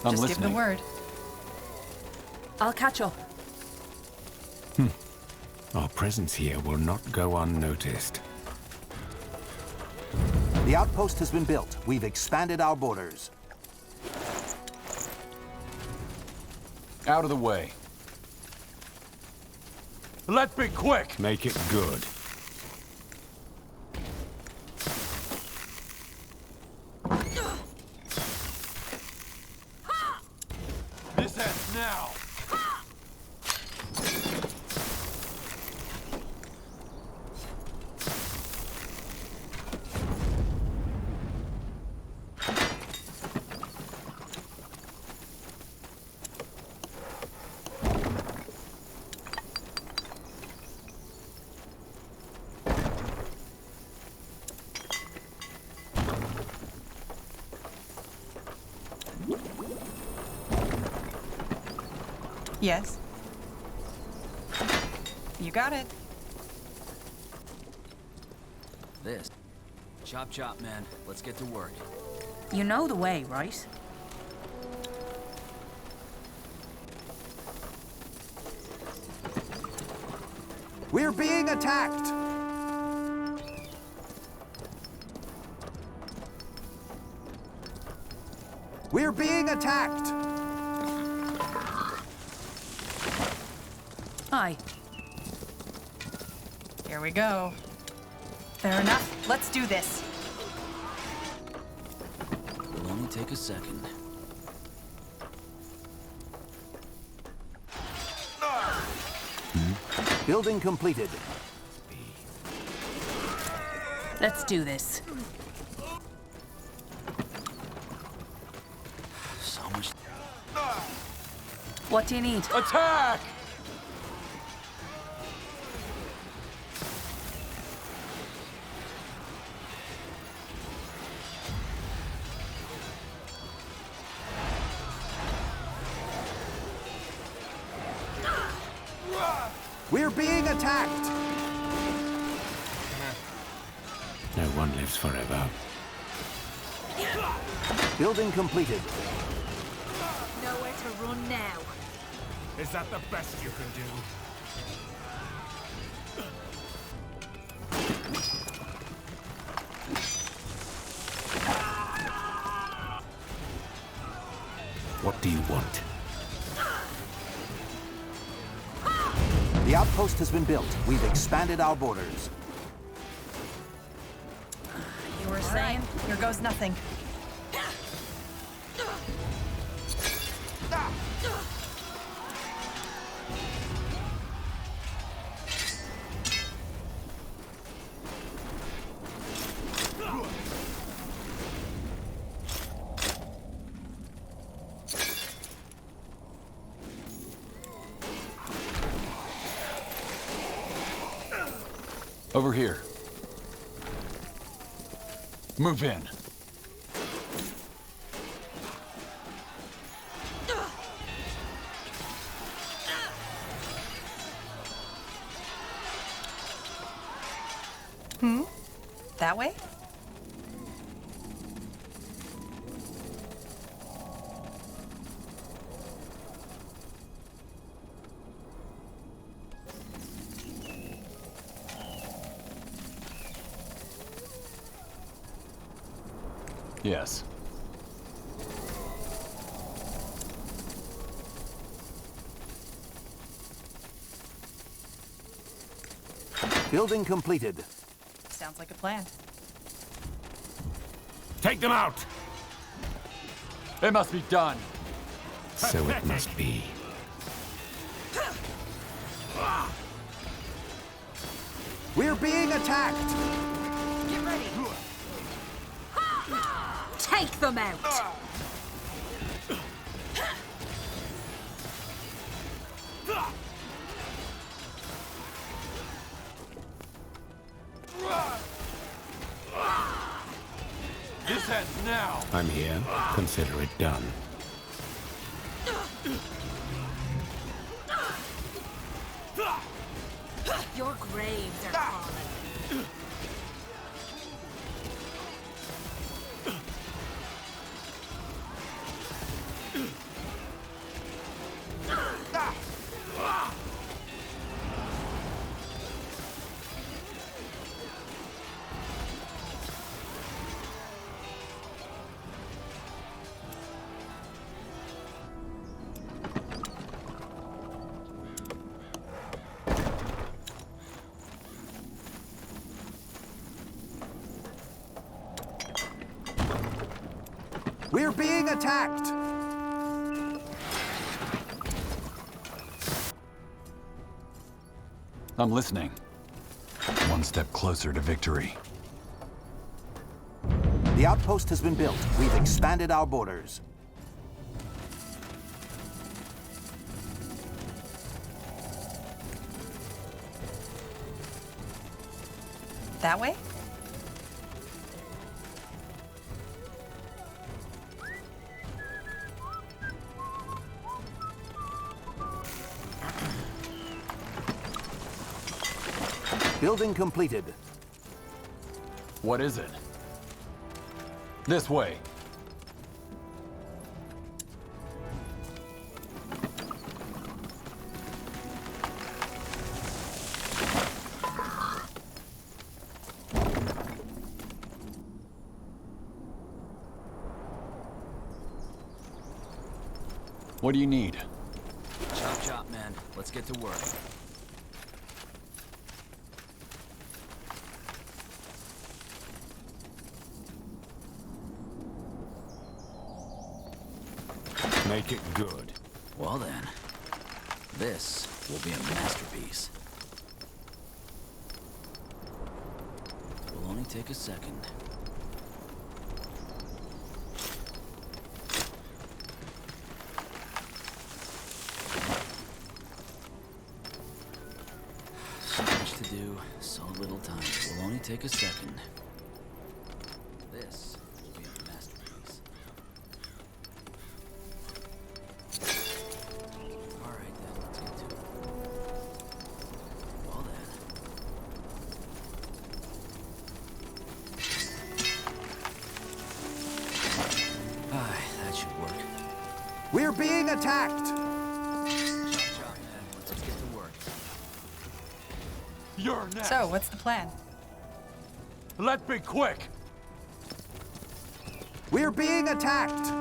I'm Just listening. give the word. I'll catch up. Our presence here will not go unnoticed. The outpost has been built. We've expanded our borders. Out of the way. Let's be quick! Make it good. This ends now! Yes. You got it. This. Chop chop, man. Let's get to work. You know the way, right? We're being attacked! We're being attacked! Aye. Here we go. Fair enough. Let's do this. It'll only take a second. Building completed. Let's do this. So much. What do you need? Attack! We're being attacked! No one lives forever. Building completed. Nowhere to run now. Is that the best you can do? What do you want? The outpost has been built. We've expanded our borders. You were saying? Here goes nothing. Over here. Move in. That way? Yes. Building completed. Sounds like a plan. Take them out! It must be done. So it must be. We're being attacked! Get ready. Take them out. now! I'm here. Consider it done. Your graves are calling. We're being attacked! I'm listening. One step closer to victory. The outpost has been built. We've expanded our borders. That way? Building completed. What is it? This way. What do you need? Chop chop, man. Let's get to work. Make it good. Well then, this will be a masterpiece. Will only take a second. So much to do, so little time. Will only take a second. This will be a masterpiece. Alright then, let's get to it. Well then. Aye, that should work. We're being attacked! Chop chop, man. Let's get to work. You're next! So, what's the plan? Let's be quick! We're being attacked!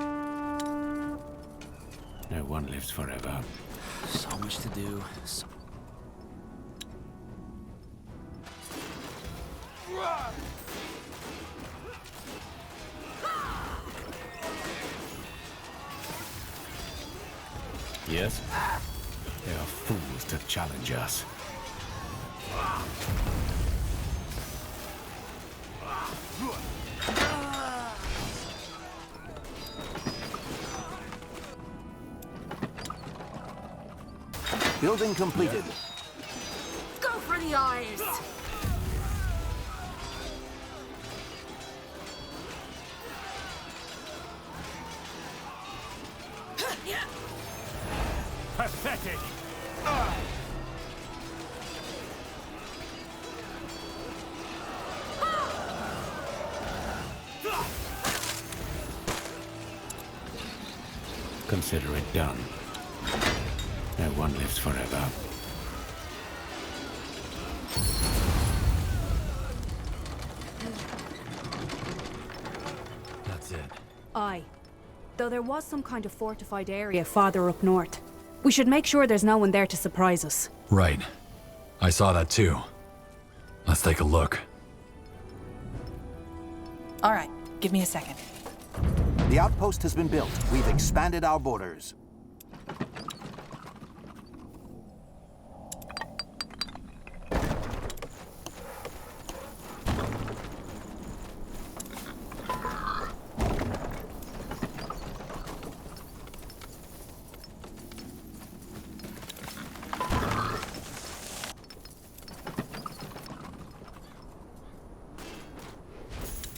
No one lives forever. So much to do, so... Yes? They are fools to challenge us. Building completed. Go for the eyes! Pathetic! Consider it done. No one lives forever. That's it. Aye. Though there was some kind of fortified area farther up north. We should make sure there's no one there to surprise us. Right. I saw that too. Let's take a look. All right, give me a second. The outpost has been built. We've expanded our borders.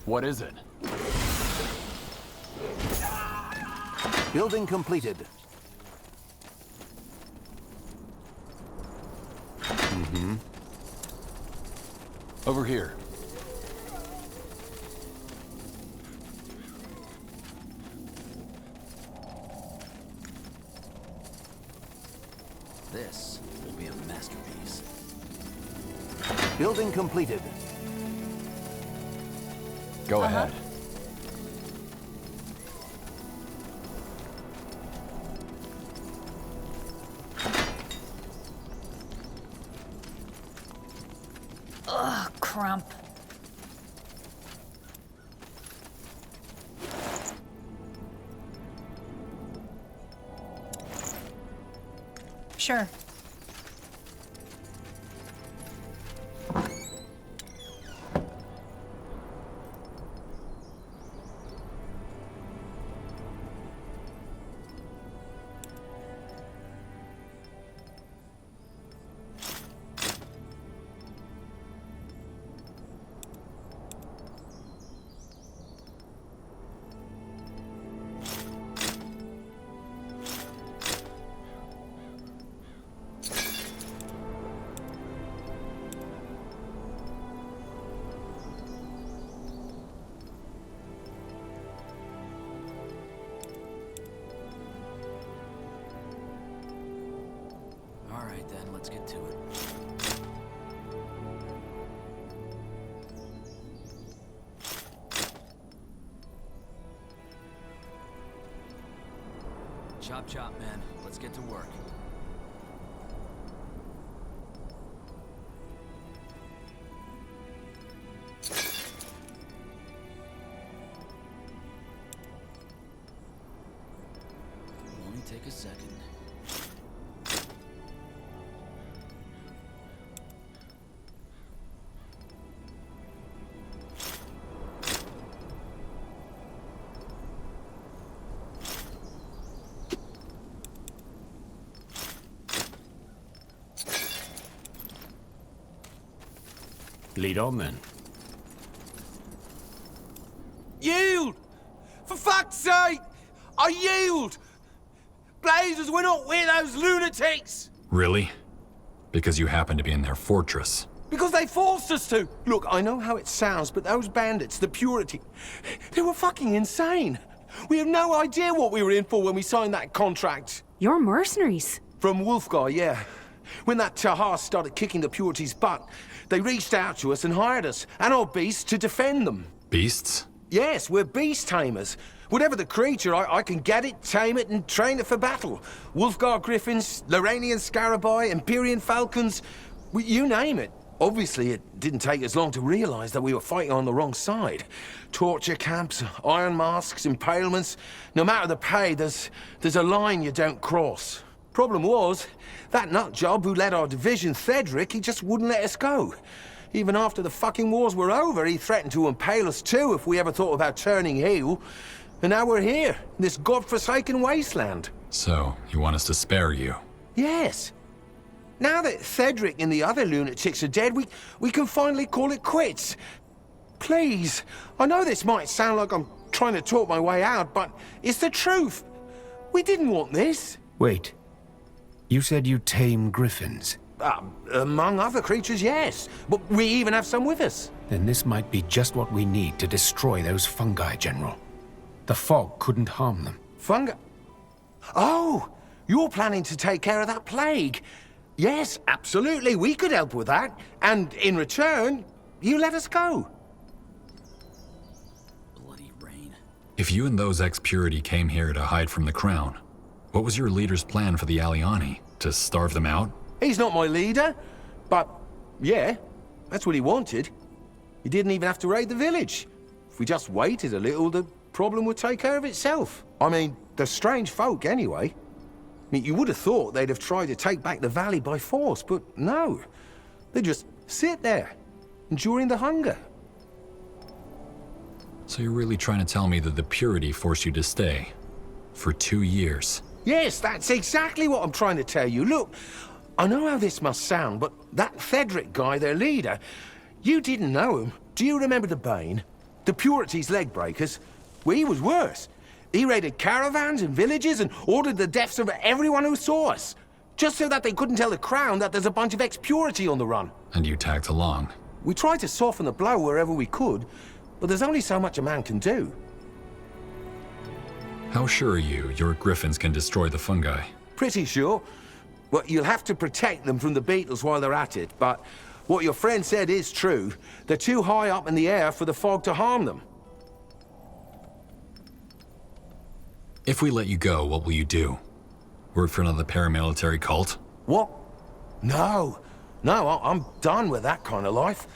What is it? Building completed. Mm-hmm. Over here. This will be a masterpiece. Building completed. Go ahead. Ugh, crump. Sure. All right, then, let's get to it. Chop chop, man. Let's get to work. Only take a second. Lead on, then. Yield! For fuck's sake! I yield! Blazers, we're not with those lunatics! Really? Because you happen to be in their fortress. Because they forced us to! Look, I know how it sounds, but those bandits, the Purity, they were fucking insane! We have no idea what we were in for when we signed that contract. You're mercenaries. From Wolfgar, yeah. When that Tahar started kicking the Purity's butt, they reached out to us and hired us, and our beasts, to defend them. Beasts? Yes, we're beast tamers. Whatever the creature, I can get it, tame it, and train it for battle. Wolfgar griffins, Loranian scarabai, Empyrean falcons, you name it. Obviously, it didn't take us long to realize that we were fighting on the wrong side. Torture camps, iron masks, impalements. No matter the pay, there's a line you don't cross. Problem was, that nutjob who led our division, Thedric, he just wouldn't let us go. Even after the fucking wars were over, he threatened to impale us too if we ever thought about turning heel. And now we're here, in this godforsaken wasteland. So, you want us to spare you? Yes. Now that Thedric and the other lunatics are dead, we can finally call it quits. Please, I know this might sound like I'm trying to talk my way out, but it's the truth. We didn't want this. Wait. You said you tame griffins? Among other creatures, yes. But we even have some with us. Then this might be just what we need to destroy those fungi, General. The fog couldn't harm them. Fungi? Oh, you're planning to take care of that plague. Yes, absolutely, we could help with that. And in return, you let us go. Bloody rain. If you and those ex-Purity came here to hide from the crown, what was your leader's plan for the Aliani? To starve them out? He's not my leader, but yeah, that's what he wanted. He didn't even have to raid the village. If we just waited a little, the problem would take care of itself. I mean, they're strange folk anyway. I mean, you would have thought they'd have tried to take back the valley by force, but no. They just sit there, enduring the hunger. So you're really trying to tell me that the Purity forced you to stay? For 2 years? Yes, that's exactly what I'm trying to tell you. Look, I know how this must sound, but that Thedric guy, their leader, you didn't know him. Do you remember the Bane? The Purity's leg breakers? Well, he was worse. He raided caravans and villages and ordered the deaths of everyone who saw us, just so that they couldn't tell the Crown that there's a bunch of ex-purity on the run. And you tagged along. We tried to soften the blow wherever we could, but there's only so much a man can do. How sure are you your griffins can destroy the fungi? Pretty sure. Well, you'll have to protect them from the beetles while they're at it, but what your friend said is true. They're too high up in the air for the fog to harm them. If we let you go, what will you do? Work for another paramilitary cult? What? No. No, I'm done with that kind of life.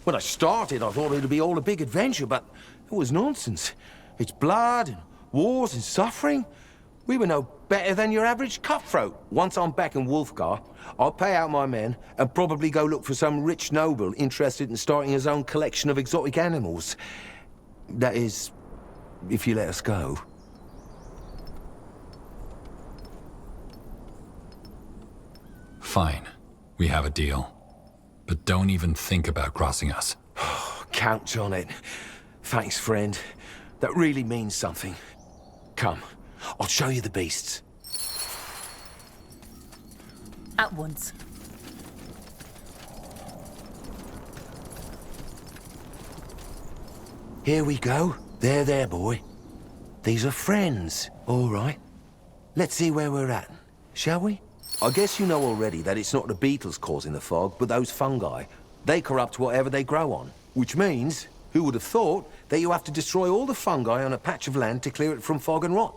When I started, I thought it'd be all a big adventure, but it was nonsense. It's blood and wars and suffering. We were no better than your average cutthroat. Once I'm back in Wolfgar, I'll pay out my men and probably go look for some rich noble interested in starting his own collection of exotic animals. That is, if you let us go. Fine. We have a deal. But don't even think about crossing us. Count on it. Thanks, friend. That really means something. Come, I'll show you the beasts. At once. Here we go. There, boy. These are friends, all right. Let's see where we're at, shall we? I guess you know already that it's not the beetles causing the fog, but those fungi. They corrupt whatever they grow on. Which means, who would have thought, that you have to destroy all the fungi on a patch of land to clear it from fog and rot.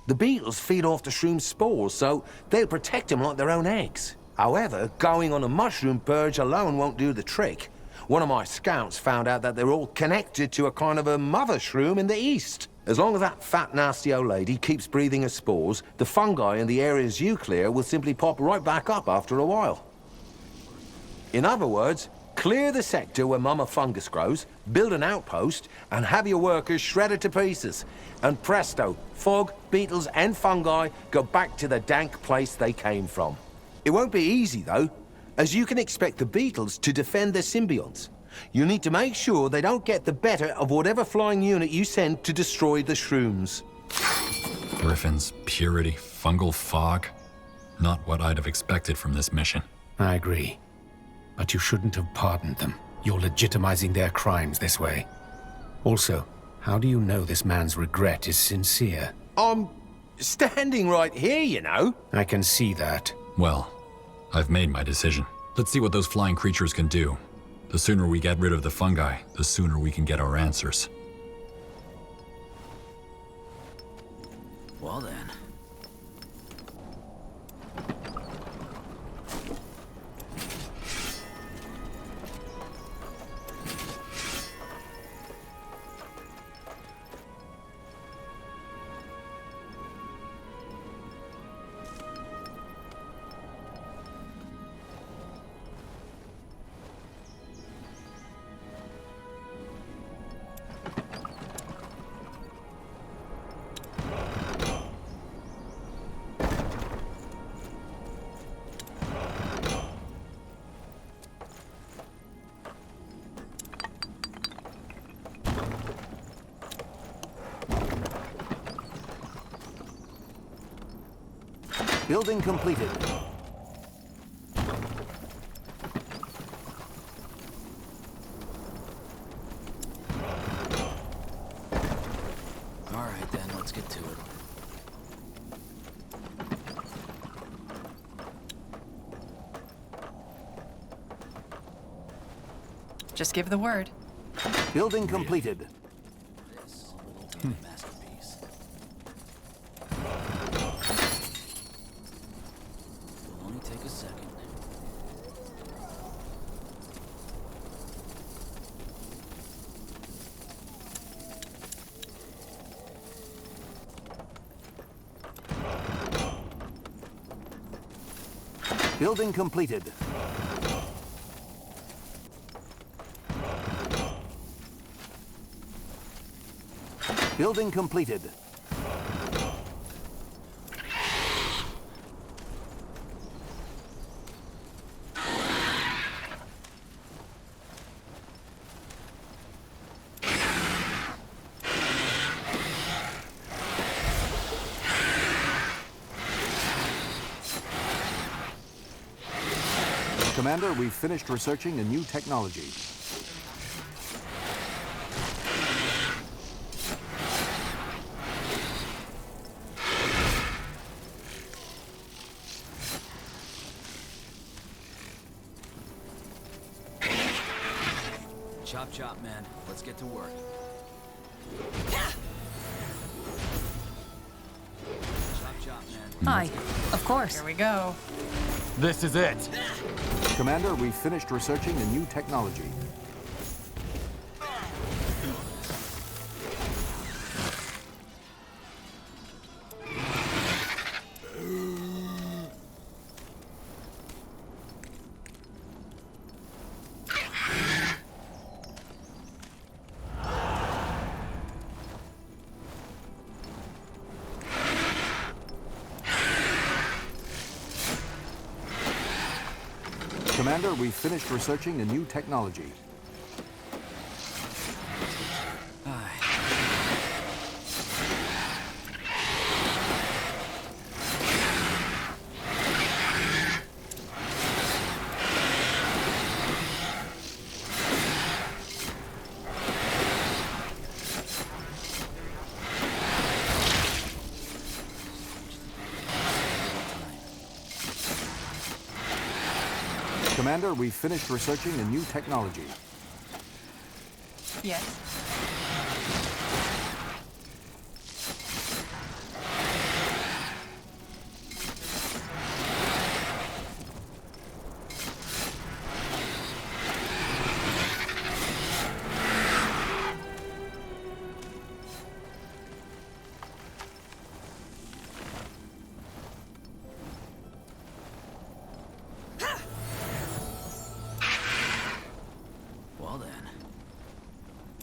The beetles feed off the shroom's spores, so they'll protect them like their own eggs. However, going on a mushroom purge alone won't do the trick. One of my scouts found out that they're all connected to a kind of a mother shroom in the east. As long as that fat, nasty old lady keeps breathing her spores, the fungi in the areas you clear will simply pop right back up after a while. In other words, clear the sector where Mama Fungus grows, build an outpost, and have your workers shredded to pieces. And presto, fog, beetles, and fungi go back to the dank place they came from. It won't be easy, though, as you can expect the beetles to defend their symbionts. You need to make sure they don't get the better of whatever flying unit you send to destroy the shrooms. Griffins, purity, fungal fog. Not what I'd have expected from this mission. I agree. But you shouldn't have pardoned them. You're legitimizing their crimes this way. Also, how do you know this man's regret is sincere? I'm standing right here, you know. I can see that. Well, I've made my decision. Let's see what those flying creatures can do. The sooner we get rid of the fungi, the sooner we can get our answers. Well then. Building completed. All right then, let's get to it. Just give the word. Building completed. This little tiny masterpiece. Will only take a second. Building completed. Building completed. Commander, we've finished researching a new technology. Chop chop, man. Let's get to work. Chop chop, man. Hi. Of course. Here we go. This is it. Commander, we've finished researching a new technology. Commander, we've finished researching a new technology. Commander, we've finished researching a new technology. Yes. Well then.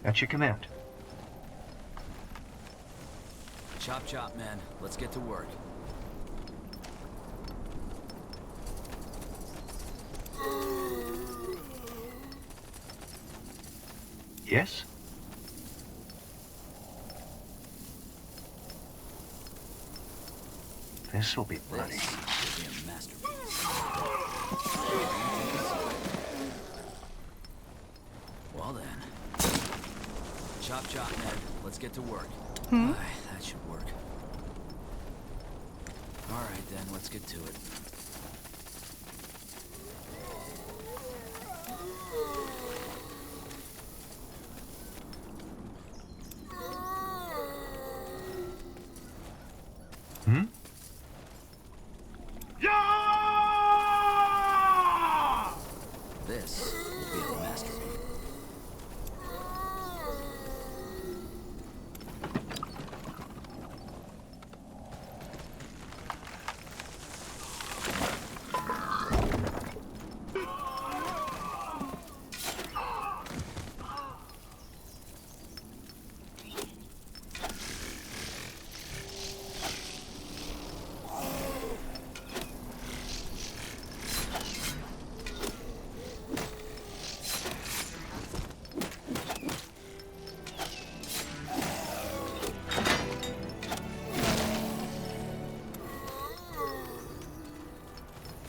At your command. Chop chop, man. Let's get to work. Yes? This will be bloody. This will be a masterpiece. Well then. Chop chop, man. Let's get to work. Hmm? Aye, that should work. Alright then, let's get to it. Hmm? This will be a masterpiece.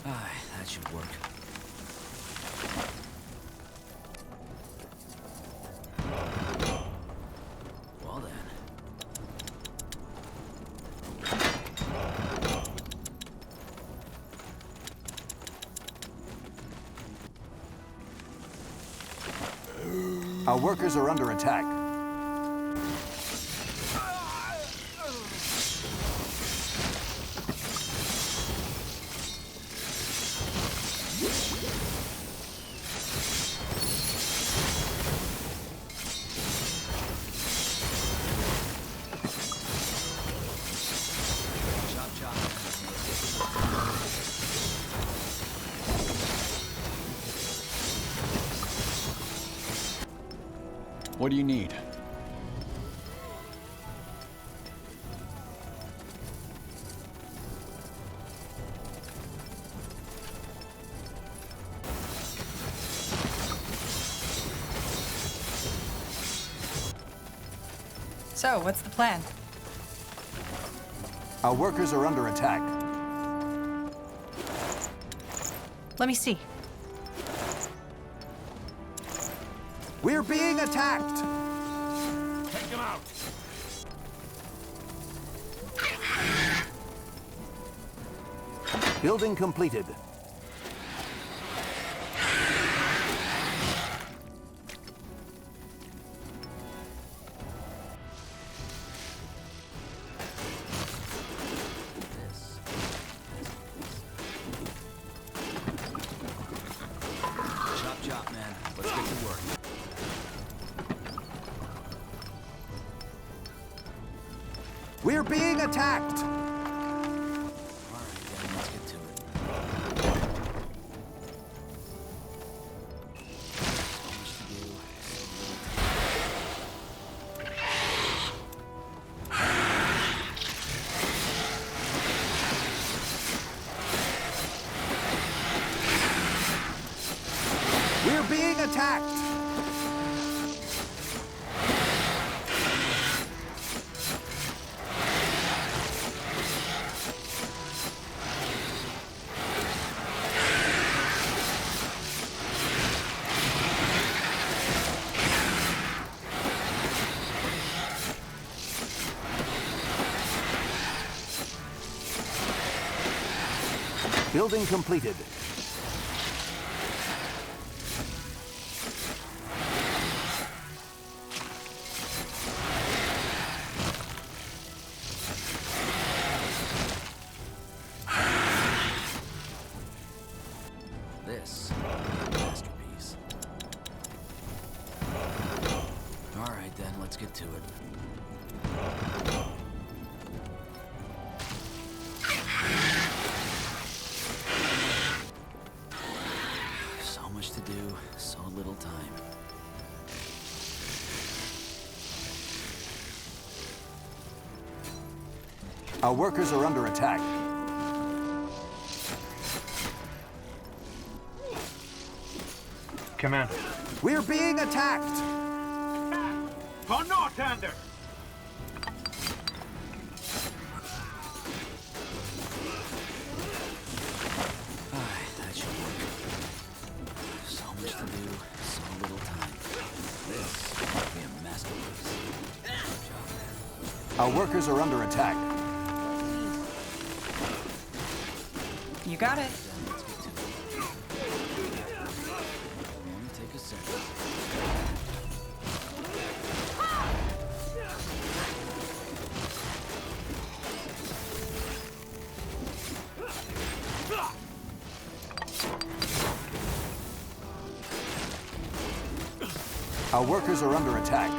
Aye, that should work. Well then. Our workers are under attack. Chop chop. What do you need? So, what's the plan? Our workers are under attack. Let me see. We're being attacked! Take him out! Building completed. Chop chop, man. Let's get to work. We're being attacked! Alright, then let's get to it. So much to do, so little We're being attacked! Building completed. This is a masterpiece. Alright then, let's get to it. So much to do, so little time. Our workers are under attack. Commander. We're being attacked! For Northander! Alright, that should work. So much to do, so little time. This will be a masterpiece. Our workers are under attack. You got it. Let's get to it. Only take a second. Our workers are under attack.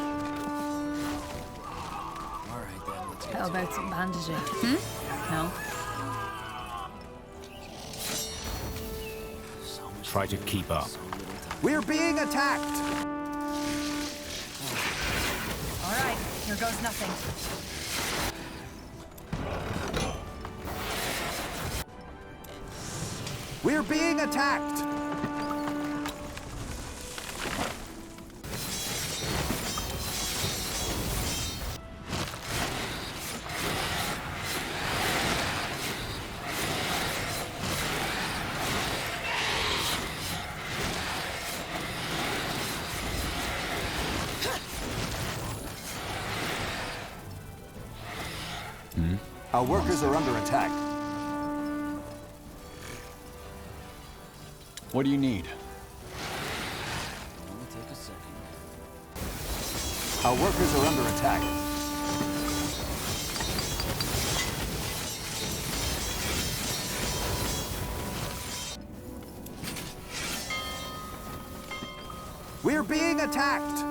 Alright then, let's get How to about some bandaging? No. Try to keep up. We're being attacked! All right, here goes nothing. We're being attacked! Our workers are under attack. What do you need? Only take a second. Our workers are under attack. We're being attacked!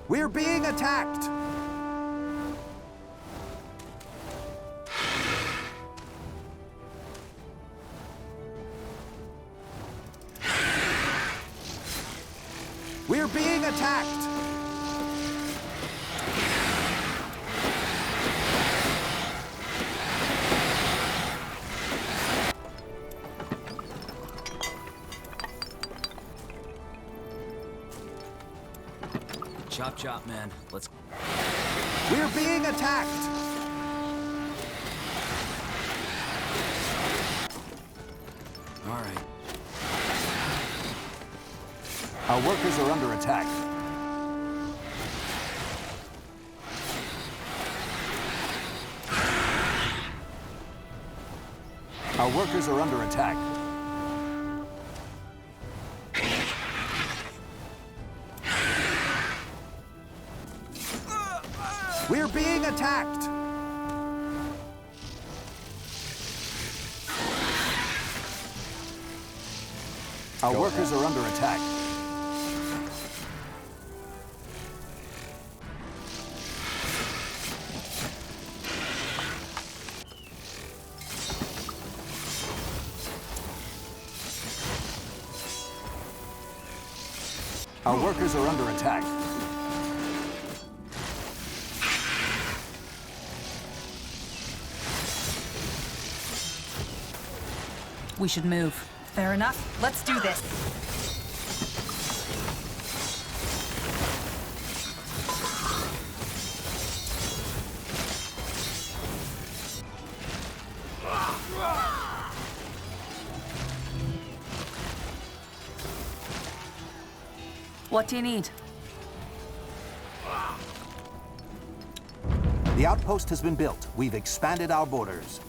We're being attacked! We're being attacked! Chop chop, man. Let's... We're being attacked! All right. Our workers are under attack. Our workers are under attack. We're being attacked! Our workers are under attack. Our workers are under attack. We should move. Fair enough. Let's do this. What do you need? The outpost has been built. We've expanded our borders.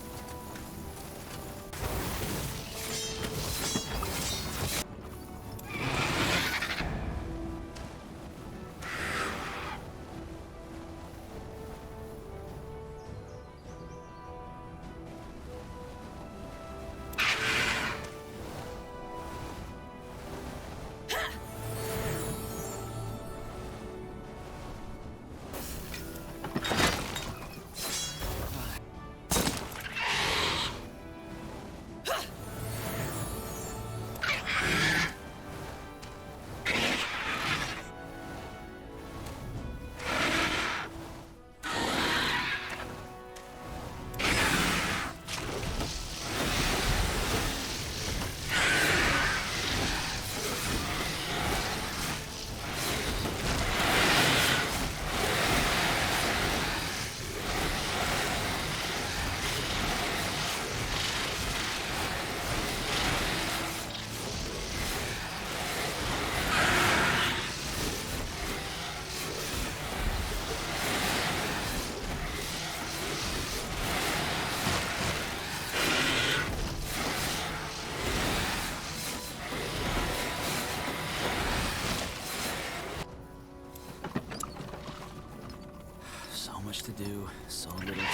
So much to do, so little time.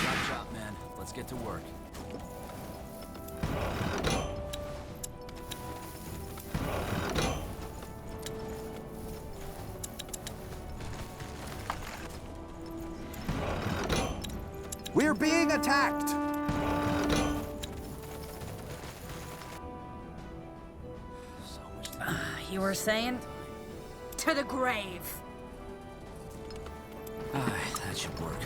Chop chop, man. Let's get to work. We're being attacked! You were saying? To the grave. Aye, that should work.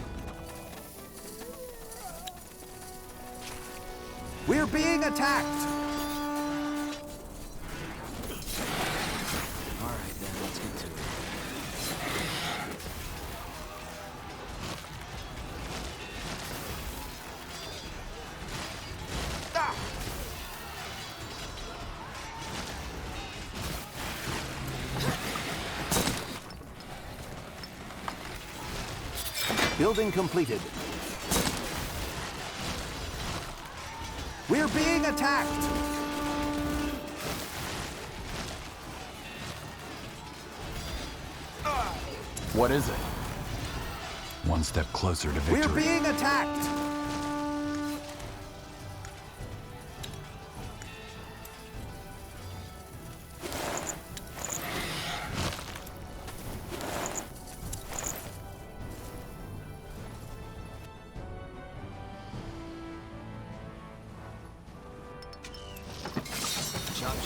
We're being attacked! All right, then, let's get to it. Building completed. We're being attacked! What is it? One step closer to victory. We're being attacked!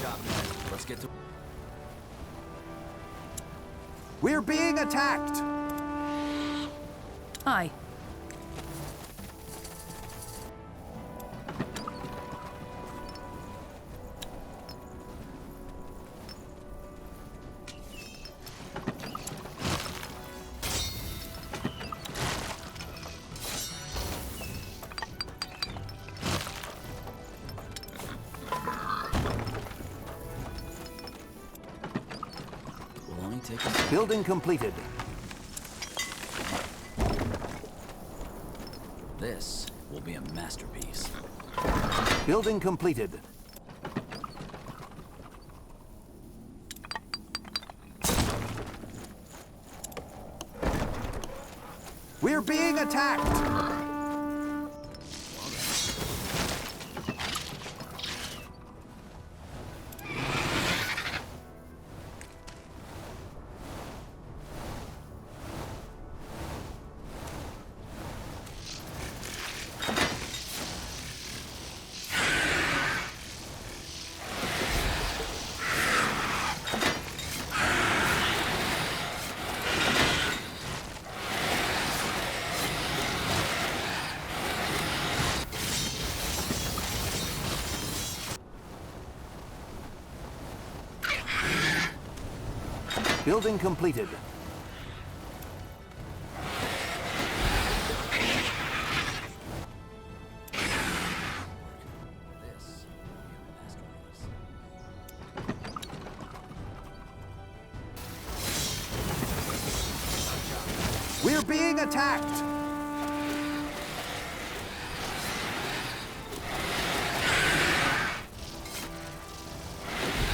job, guys. Let's get to... We're being attacked! Hi. We'll only take a... Building completed. This will be a masterpiece. Building completed. We're being attacked! Building completed. We're being attacked!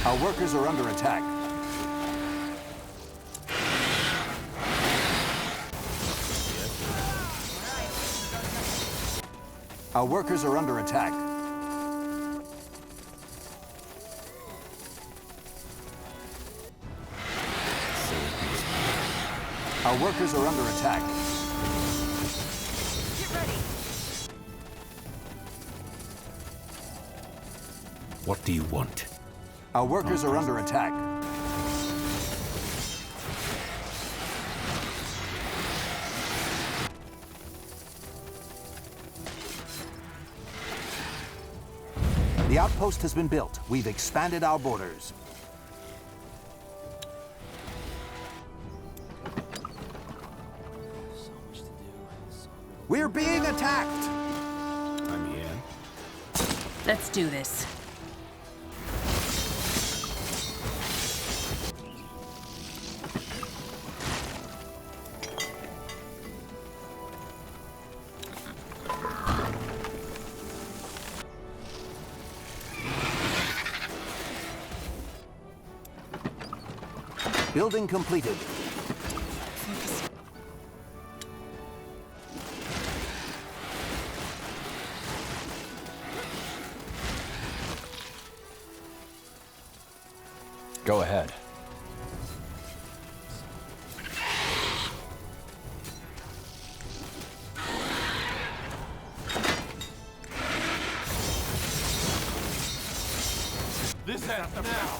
Our workers are under attack. Our workers are under attack. Our workers are under attack. Get ready. What do you want? Our workers are under attack. The outpost has been built. We've expanded our borders. We're being attacked! I'm here. Let's do this. Building completed. Go ahead. This ends now!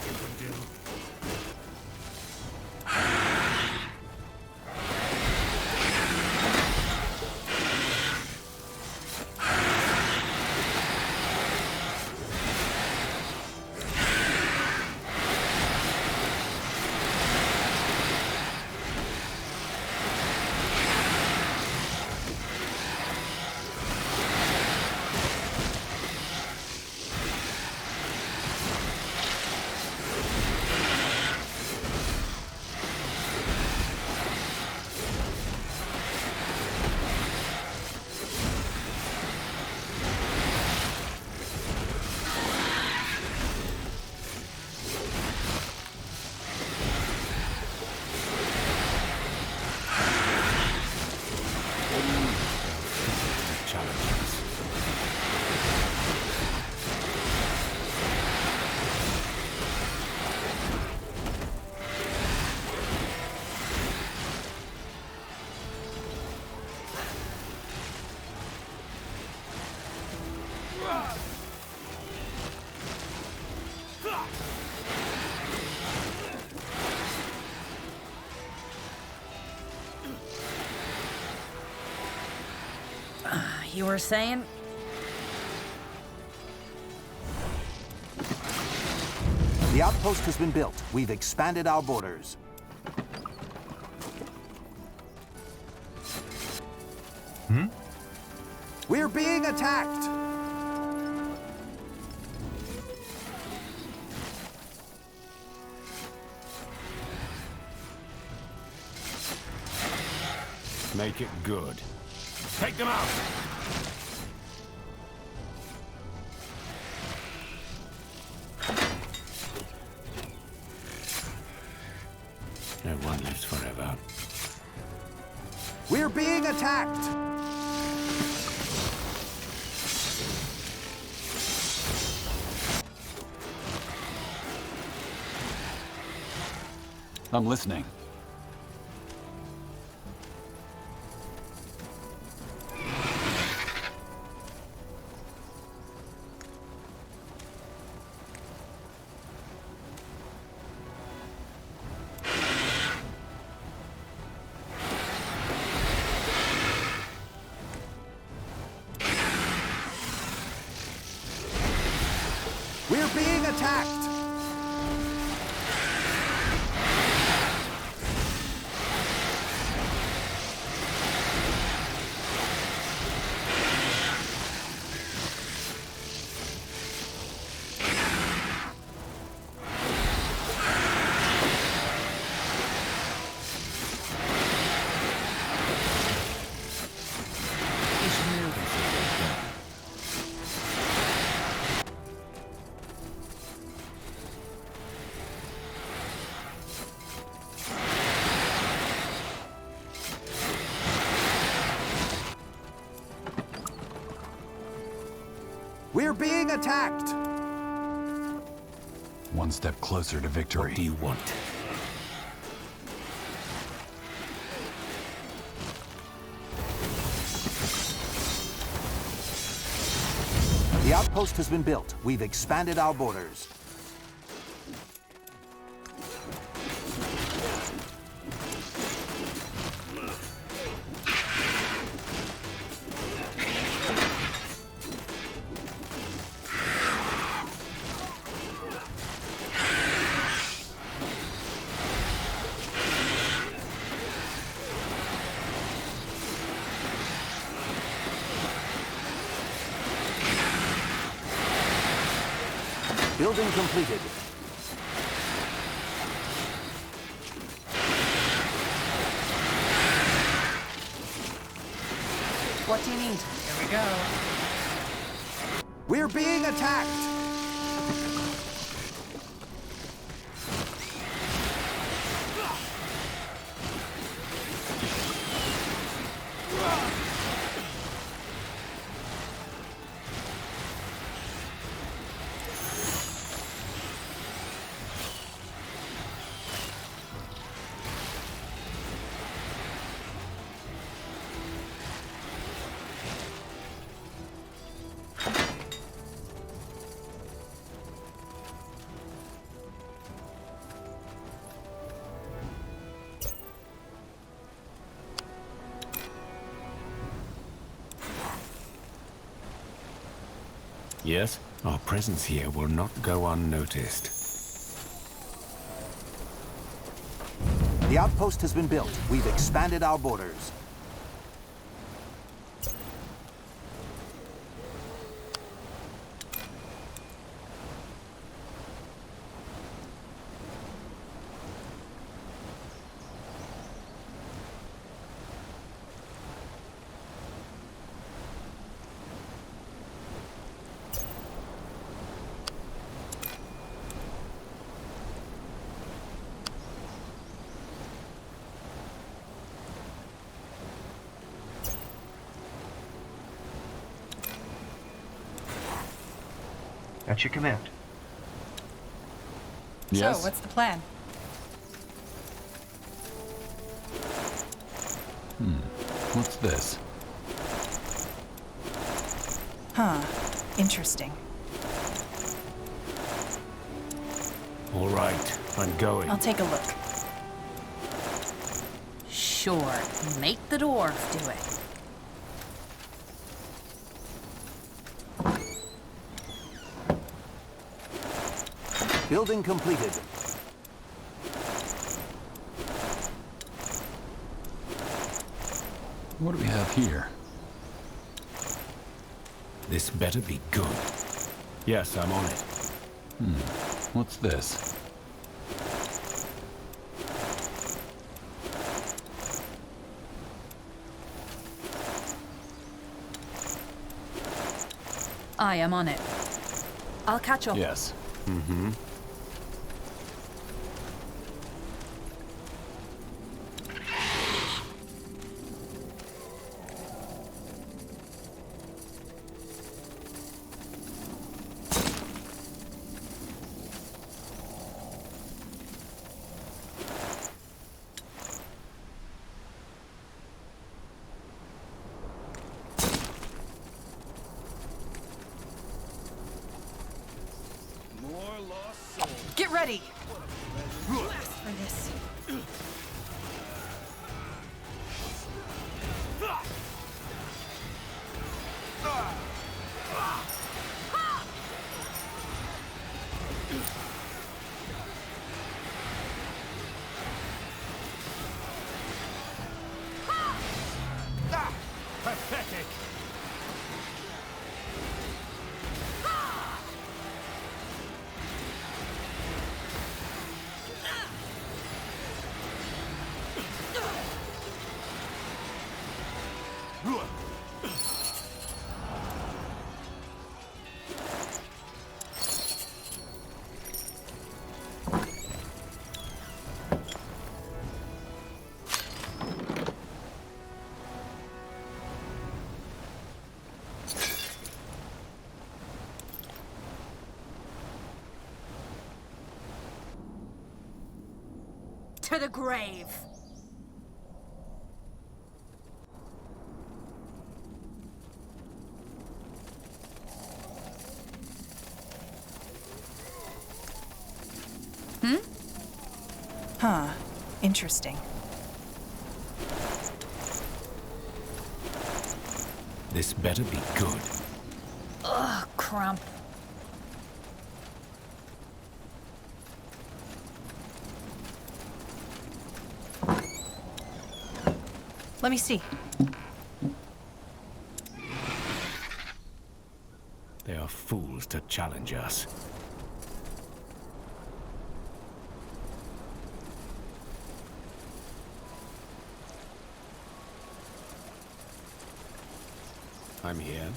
You were saying? The outpost has been built. We've expanded our borders. We're being attacked! Make it good. Take them out! No one lives forever. We're being attacked! I'm listening. We're being attacked! We're being attacked! One step closer to victory. What do you want? The outpost has been built. We've expanded our borders. Building completed. What do you need? Here we go. We're being attacked! Yes? Our presence here will not go unnoticed. The outpost has been built. We've expanded our borders. At your command. Yes. So, what's the plan? What's this? Huh. Interesting. All right, I'm going. I'll take a look. Sure. Make the dwarf do it. Building completed. What do we have here? This better be good. Yes, I'm on it. What's this? I am on it. I'll catch up. Yes. Mm-hmm. Get ready! You asked for this. Pathetic! To the grave. Huh. Interesting. This better be good. Ugh, cramp. Let me see. They are fools to challenge us. I'm here.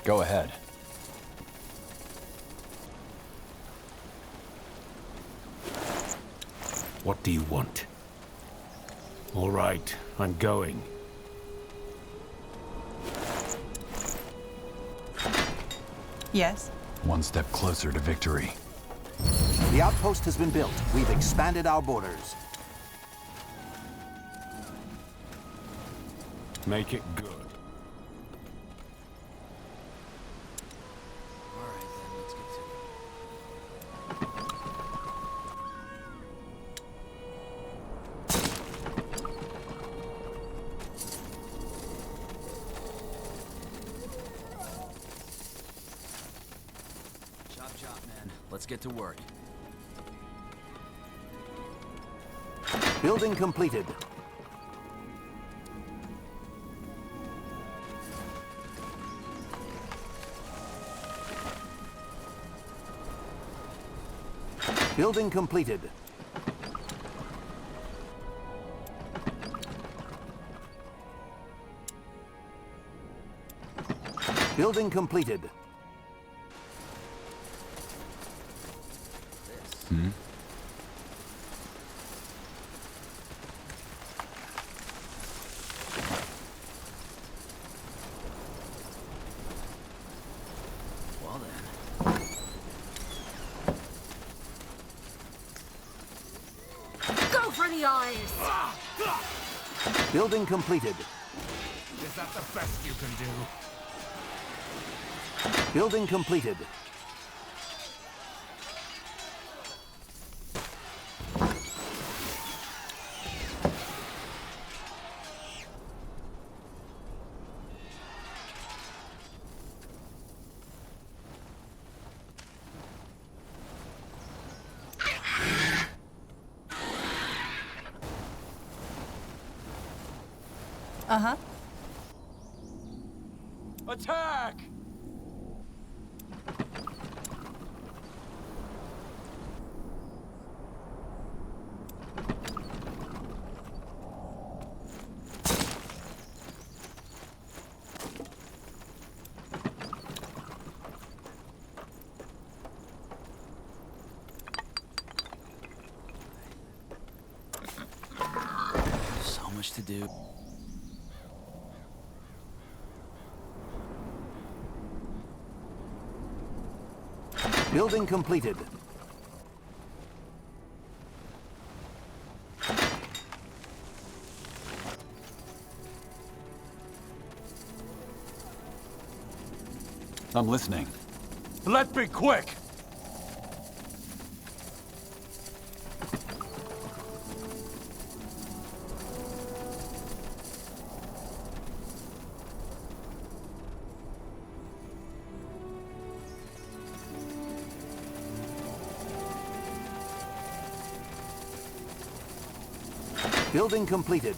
Go ahead. What do you want? All right, I'm going. Yes? One step closer to victory. The outpost has been built. We've expanded our borders. Make it good. Alright then, let's get to it. Chop chop, man. Let's get to work. Building completed. Building completed. Building completed. Well then. Go for the eyes! Building completed. Is that the best you can do? Building completed. Uh-huh. Attack! So much to do. Building completed. I'm listening. Let's be quick! Building completed.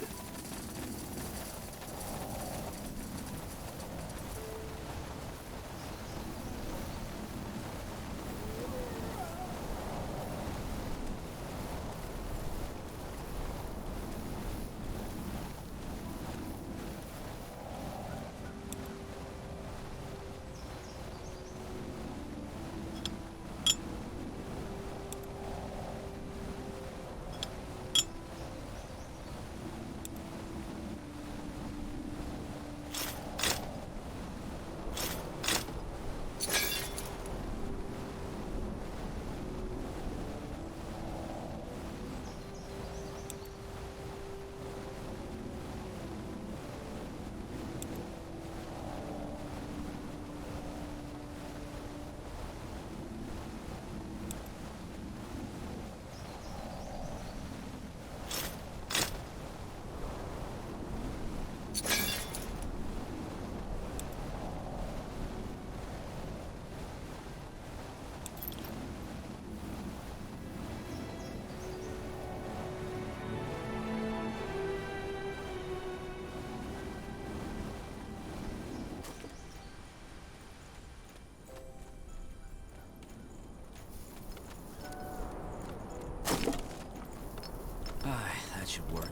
That should work.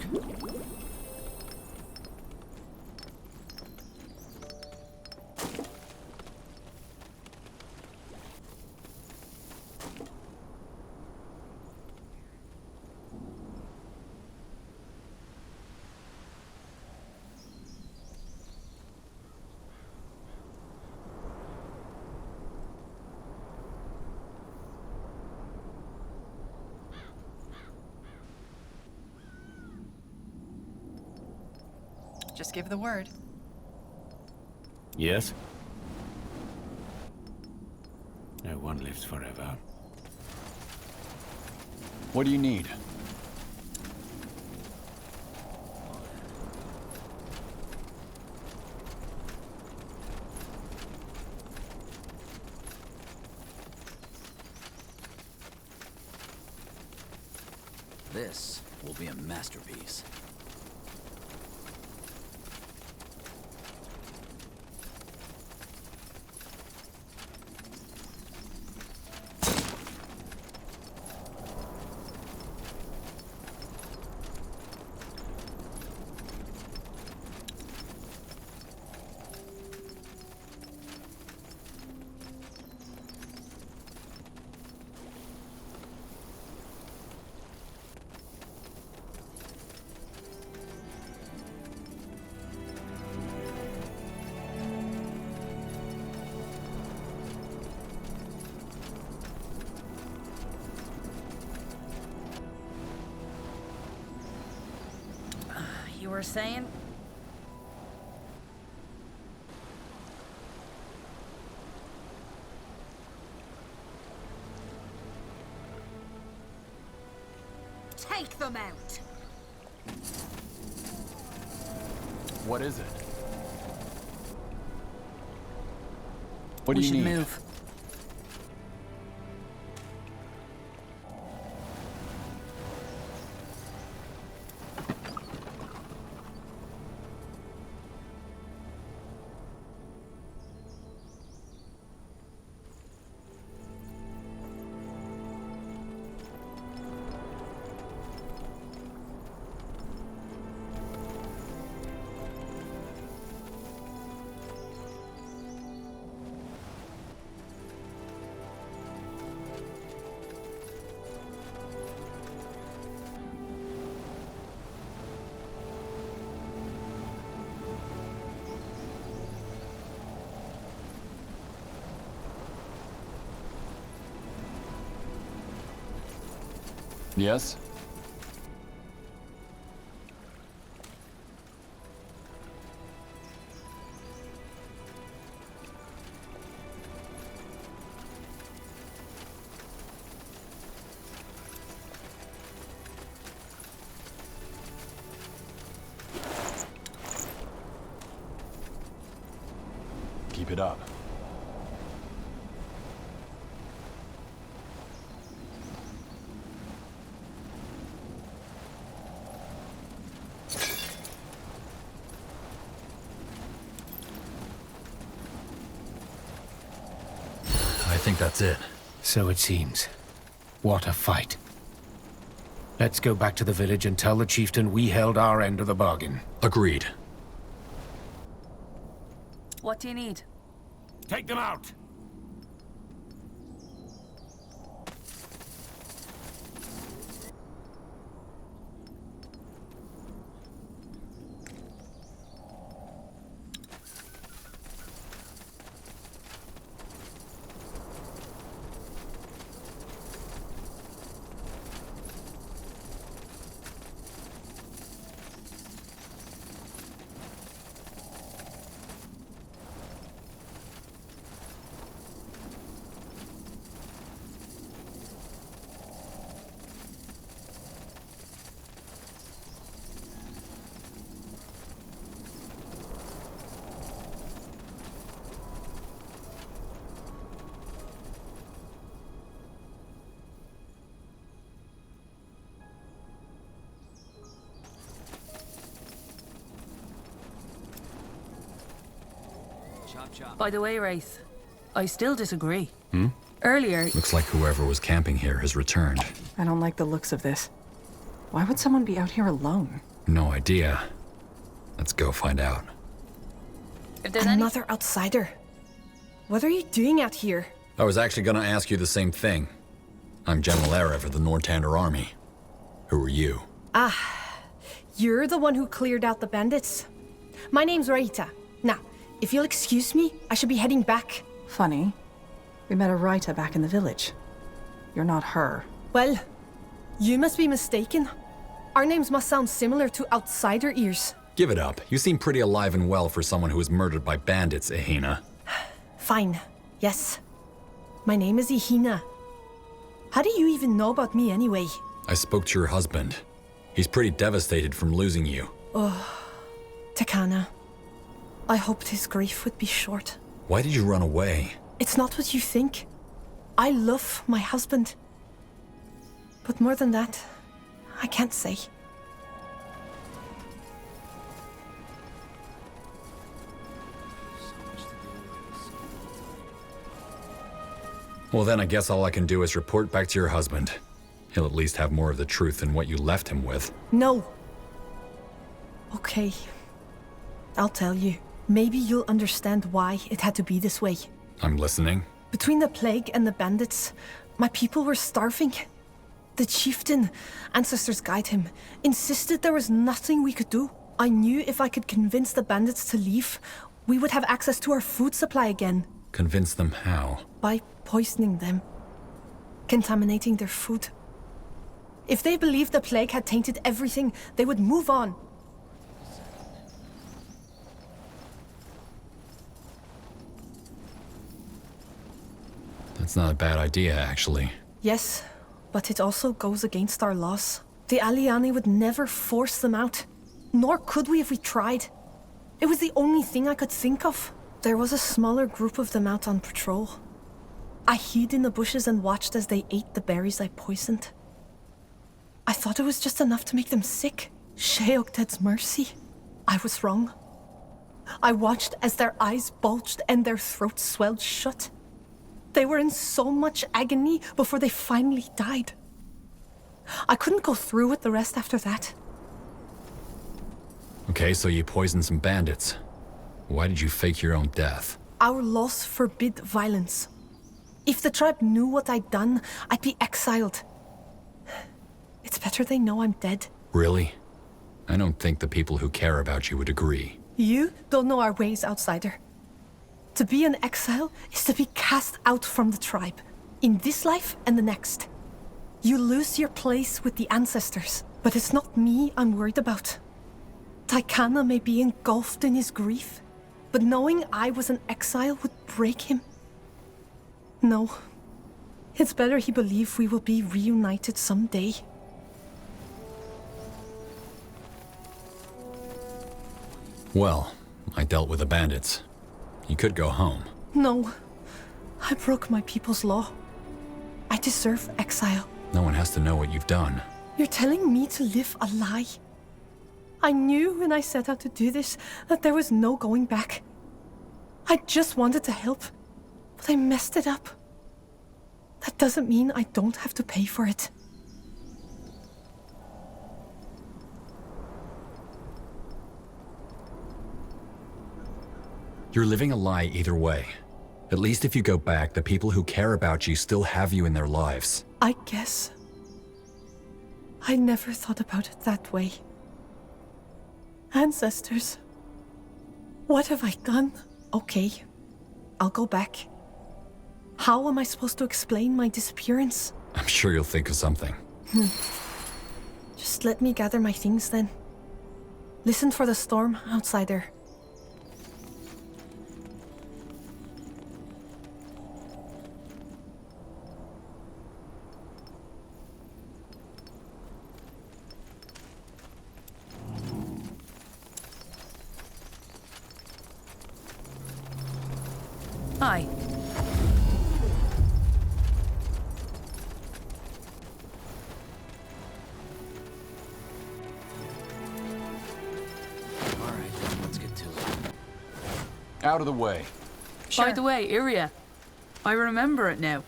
Just give the word. Yes? No one lives forever. What do you need? This will be a masterpiece. were saying? Take them out! What is it? What do We you should need? move. Yes? Keep it up. I think that's it. So it seems. What a fight. Let's go back to the village and tell the chieftain we held our end of the bargain. Agreed. What do you need? Take them out! By the way, Wraith, I still disagree. Hmm? Earlier... Looks like whoever was camping here has returned. I don't like the looks of this. Why would someone be out here alone? No idea. Let's go find out. Another outsider. What are you doing out here? I was actually gonna ask you the same thing. I'm General Erev of the Northander Army. Who are you? Ah, you're the one who cleared out the bandits. My name's Raita. Now, if you'll excuse me, I should be heading back. Funny. We met a Raita back in the village. You're not her. Well, you must be mistaken. Our names must sound similar to outsider ears. Give it up. You seem pretty alive and well for someone who was murdered by bandits, Ehina. Fine. Yes. My name is Ehina. How do you even know about me anyway? I spoke to your husband. He's pretty devastated from losing you. Oh, Takana. I hoped his grief would be short. Why did you run away? It's not what you think. I love my husband. But more than that, I can't say. Well then I guess all I can do is report back to your husband. He'll at least have more of the truth than what you left him with. No. Okay. I'll tell you. Maybe you'll understand why it had to be this way. I'm listening. Between the plague and the bandits, my people were starving. The chieftain, ancestors guide him, insisted there was nothing we could do. I knew if I could convince the bandits to leave, we would have access to our food supply again. Convince them how? By poisoning them. Contaminating their food. If they believed the plague had tainted everything, they would move on. That's not a bad idea, actually. Yes, but it also goes against our laws. The Aliani would never force them out. Nor could we if we tried. It was the only thing I could think of. There was a smaller group of them out on patrol. I hid in the bushes and watched as they ate the berries I poisoned. I thought it was just enough to make them sick. Sheokted's mercy. I was wrong. I watched as their eyes bulged and their throats swelled shut. They were in so much agony before they finally died. I couldn't go through with the rest after that. Okay, so you poisoned some bandits. Why did you fake your own death? Our laws forbid violence. If the tribe knew what I'd done, I'd be exiled. It's better they know I'm dead. Really? I don't think the people who care about you would agree. You don't know our ways, outsider. To be an exile is to be cast out from the tribe, in this life and the next. You lose your place with the ancestors, but it's not me I'm worried about. Taikana may be engulfed in his grief, but knowing I was an exile would break him. No. It's better he believe we will be reunited someday. Well, I dealt with the bandits. You could go home. No. I broke my people's law. I deserve exile. No one has to know what you've done. You're telling me to live a lie? I knew when I set out to do this that there was no going back. I just wanted to help, but I messed it up. That doesn't mean I don't have to pay for it. You're living a lie either way. At least if you go back, the people who care about you still have you in their lives. I guess. I never thought about it that way. Ancestors. What have I done? Okay, I'll go back. How am I supposed to explain my disappearance? I'm sure you'll think of something. Just let me gather my things then. Listen for the storm, outsider. Hi. Alright, let's get to it. Out of the way. By the way, Iria, I remember it now.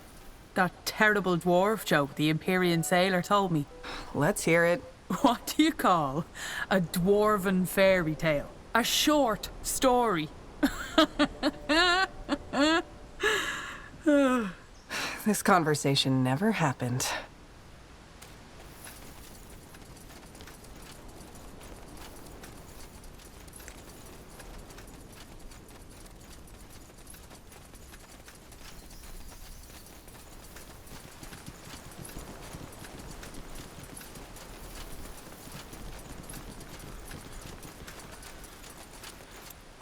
That terrible dwarf joke the Empyrean sailor told me. Let's hear it. What do you call a dwarven fairy tale? A short story. This conversation never happened.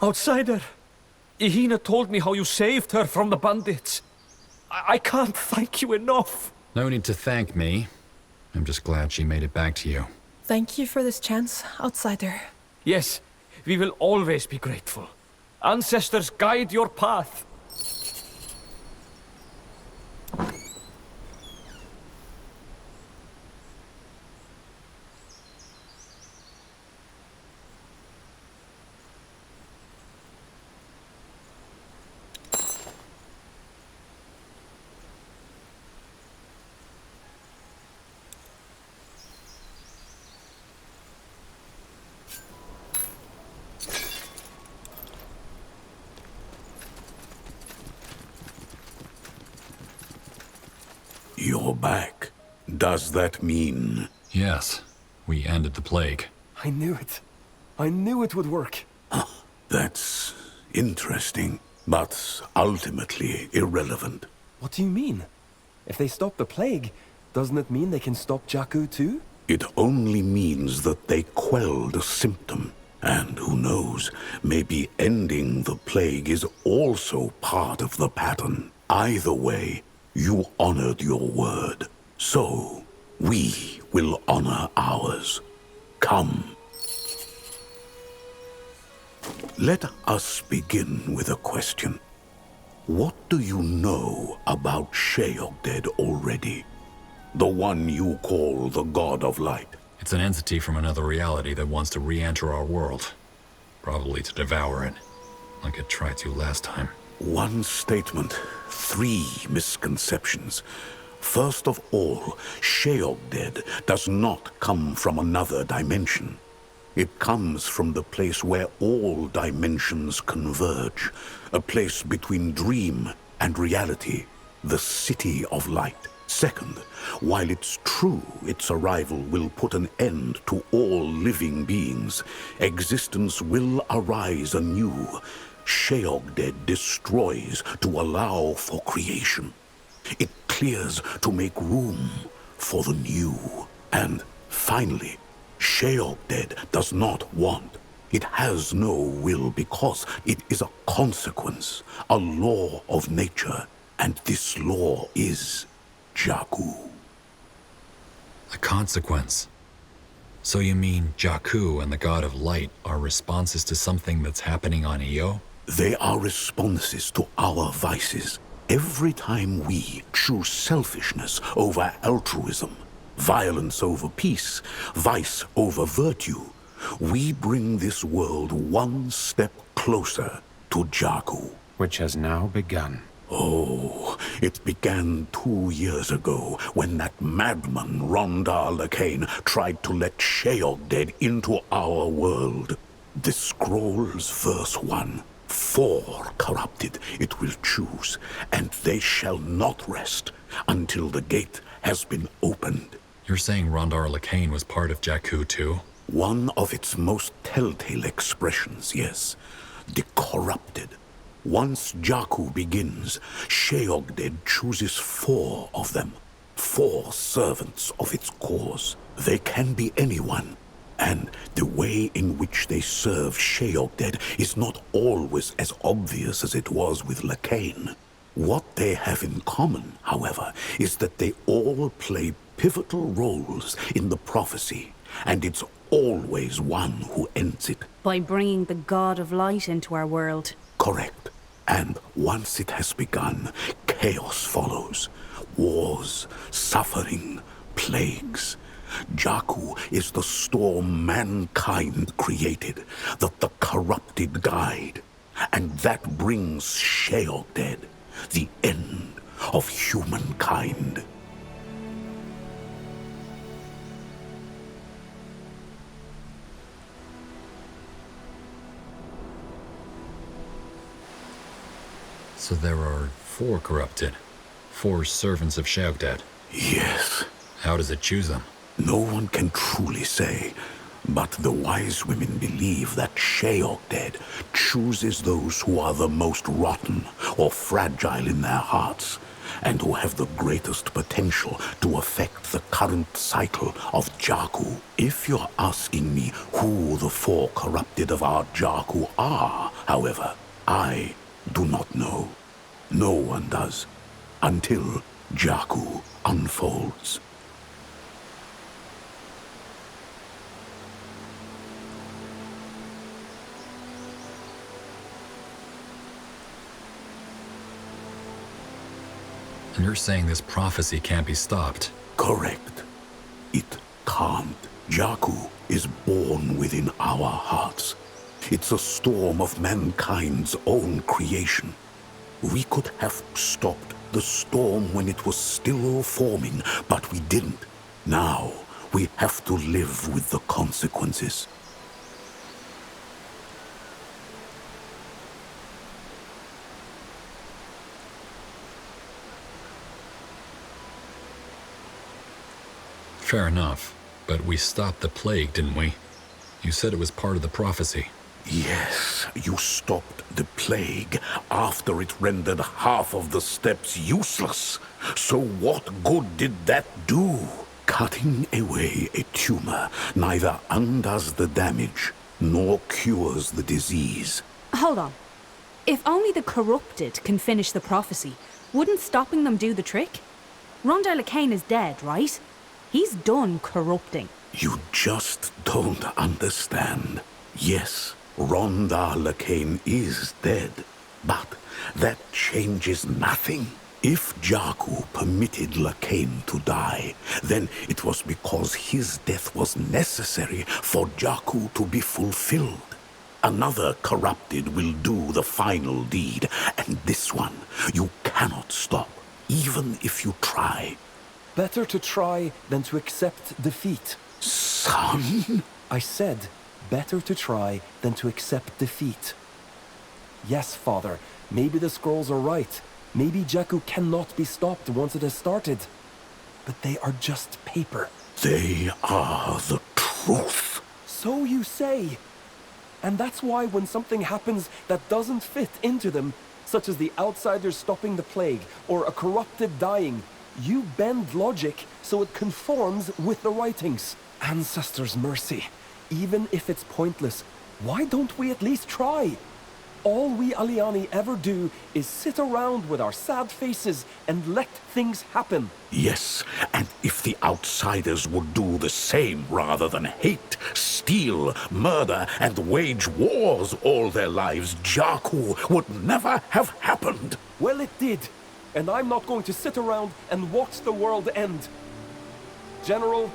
Outsider! Ihina told me how you saved her from the bandits. I can't thank you enough. No need to thank me. I'm just glad she made it back to you. Thank you for this chance, outsider. Yes, we will always be grateful. Ancestors, guide your path. You're back. Does that mean... Yes, we ended the plague. I knew it. I knew it would work. That's interesting, but ultimately irrelevant. What do you mean? If they stop the plague, doesn't it mean they can stop Jakku too? It only means that they quelled a symptom. And who knows, maybe ending the plague is also part of the pattern. Either way, You honored your word, so we will honor ours. Come. Let us begin with a question. What do you know about Sheogded already? The one you call the God of Light. It's an entity from another reality that wants to re-enter our world. Probably to devour it, like it tried to last time. One statement, 3 misconceptions. First of all, Sheogded does not come from another dimension. It comes from the place where all dimensions converge, a place between dream and reality, the City of Light. Second, while it's true its arrival will put an end to all living beings, existence will arise anew. Sheogded destroys to allow for creation. It clears to make room for the new. And finally, Sheogded does not want. It has no will because it is a consequence, a law of nature, and this law is Jakku. A consequence? So you mean Jakku and the God of Light are responses to something that's happening on Io? They are responses to our vices. Every time we choose selfishness over altruism, violence over peace, vice over virtue, we bring this world one step closer to Jakku. Which has now begun. Oh, it began 2 years ago when that madman Rondar Lacane tried to let Sheogded into our world. The scrolls, verse 1. 4 corrupted it will choose, and they shall not rest until the gate has been opened. You're saying Rondar Lacane was part of Jakku too? One of its most telltale expressions, yes. The corrupted. Once Jakku begins, Sheogded chooses 4 of them. 4 servants of its cause. They can be anyone. And the way in which they serve Sheogded is not always as obvious as it was with Lacane. What they have in common, however, is that they all play pivotal roles in the prophecy, and it's always one who ends it. By bringing the God of Light into our world. Correct. And once it has begun, chaos follows. Wars, suffering, plagues. Jakku is the storm mankind created, the corrupted guide. And that brings Sheogded, the end of humankind. So there are 4 corrupted. 4 servants of Sheogded. Yes. How does it choose them? No one can truly say, but the wise women believe that Sheogded chooses those who are the most rotten or fragile in their hearts, and who have the greatest potential to affect the current cycle of Jakku. If you're asking me who the 4 corrupted of our Jakku are, however, I do not know. No one does, until Jakku unfolds. And you're saying this prophecy can't be stopped? Correct. It can't. Jakku is born within our hearts. It's a storm of mankind's own creation. We could have stopped the storm when it was still forming, but we didn't. Now, we have to live with the consequences. Fair enough. But we stopped the plague, didn't we? You said it was part of the prophecy. Yes, you stopped the plague after it rendered half of the steps useless. So what good did that do? Cutting away a tumor neither undoes the damage nor cures the disease. Hold on. If only the corrupted can finish the prophecy, Wouldn't stopping them do the trick? Rondell Kane is dead, right? He's done corrupting. You just don't understand. Yes, Rondell Kane is dead, but that changes nothing. If Jakku permitted Lakain to die, then it was because his death was necessary for Jakku to be fulfilled. Another corrupted will do the final deed, and this one you cannot stop, even if you try. Better to try than to accept defeat. Son? I said, better to try than to accept defeat. Yes, Father, maybe the scrolls are right. Maybe Jakku cannot be stopped once it has started. But they are just paper. They are the truth. So you say. And that's why when something happens that doesn't fit into them, such as the outsiders stopping the plague or a corrupted dying, you bend logic so it conforms with the writings. Ancestors' mercy. Even if it's pointless, why don't we at least try? All we Aliani ever do is sit around with our sad faces and let things happen. Yes, and if the outsiders would do the same rather than hate, steal, murder, and wage wars all their lives, Jakku would never have happened. Well, it did. And I'm not going to sit around and watch the world end. General,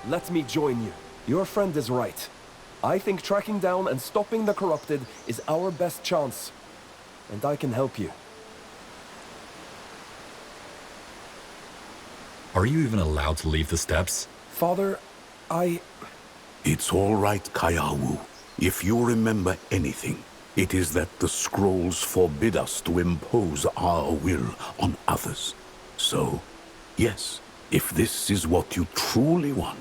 let me join you. Your friend is right. I think tracking down and stopping the corrupted is our best chance. And I can help you. Are you even allowed to leave the steps? Father, It's all right, Kayawu. If you remember anything, it is that the scrolls forbid us to impose our will on others. So, yes, if this is what you truly want,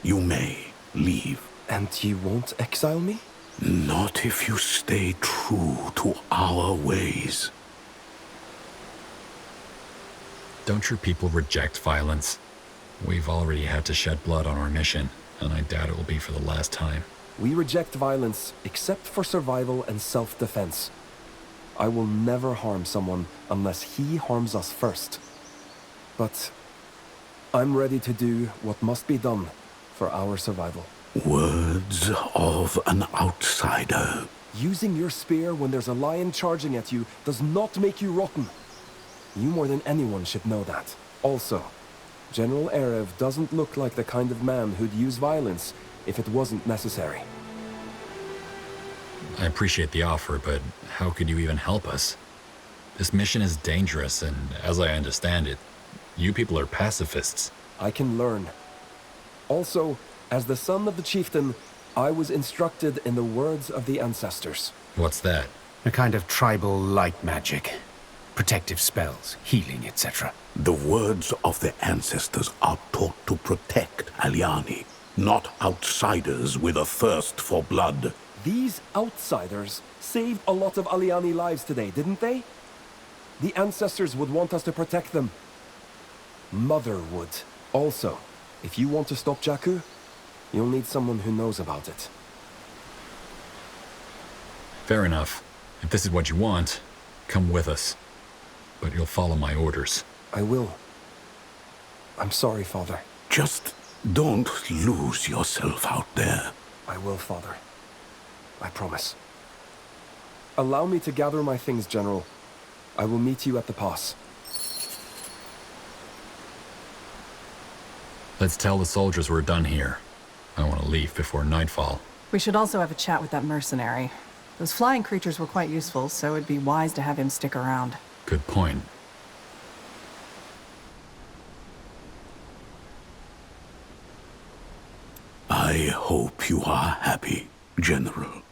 you may leave. And you won't exile me? Not if you stay true to our ways. Don't your people reject violence? We've already had to shed blood on our mission, and I doubt it will be for the last time. We reject violence except for survival and self-defense. I will never harm someone unless he harms us first. But I'm ready to do what must be done for our survival. Words of an outsider. Using your spear when there's a lion charging at you does not make you rotten. You more than anyone should know that. Also, General Erev doesn't look like the kind of man who'd use violence if it wasn't necessary. I appreciate the offer, but how could you even help us? This mission is dangerous, and as I understand it, you people are pacifists. I can learn. Also, as the son of the chieftain, I was instructed in the words of the ancestors. What's that? A kind of tribal light magic. Protective spells, healing, etc. The words of the ancestors are taught to protect Aliani, not outsiders with a thirst for blood. These outsiders saved a lot of Aliani lives today, didn't they? The ancestors would want us to protect them. Mother would. Also, if you want to stop Jakku, you'll need someone who knows about it. Fair enough. If this is what you want, come with us. But you'll follow my orders. I will. I'm sorry, Father. Just don't lose yourself out there. I will, Father. I promise. Allow me to gather my things, General. I will meet you at the pass. Let's tell the soldiers we're done here. I want to leave before nightfall. We should also have a chat with that mercenary. Those flying creatures were quite useful, so it'd be wise to have him stick around. Good point. I hope you are happy, General.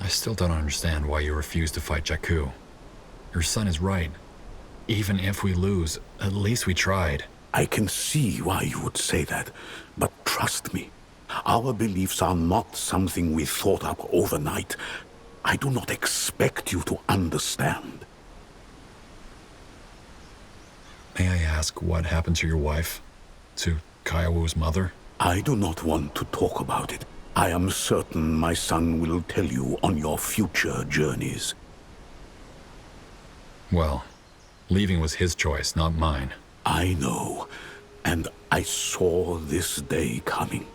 I still don't understand why you refuse to fight Jakku. Your son is right. Even if we lose, at least we tried. I can see why you would say that, but trust me, our beliefs are not something we thought up overnight. I do not expect you to understand. May I ask what happened to your wife? To Kayawu's mother? I do not want to talk about it. I am certain my son will tell you on your future journeys. Well, leaving was his choice, not mine. I know, and I saw this day coming.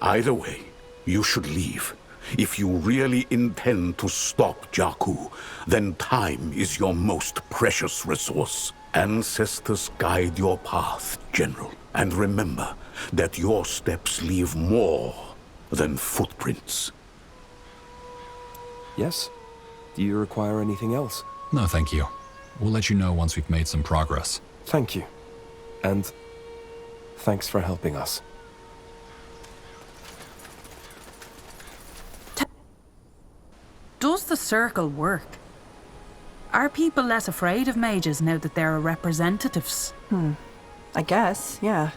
Either way, you should leave. If you really intend to stop Jakku, then time is your most precious resource. Ancestors guide your path, General. And remember that your steps leave more than footprints. Yes? Do you require anything else? No, thank you. We'll let you know once we've made some progress. Thank you. And thanks for helping us. Does the circle work? Are people less afraid of mages now that there are representatives? I guess, yeah.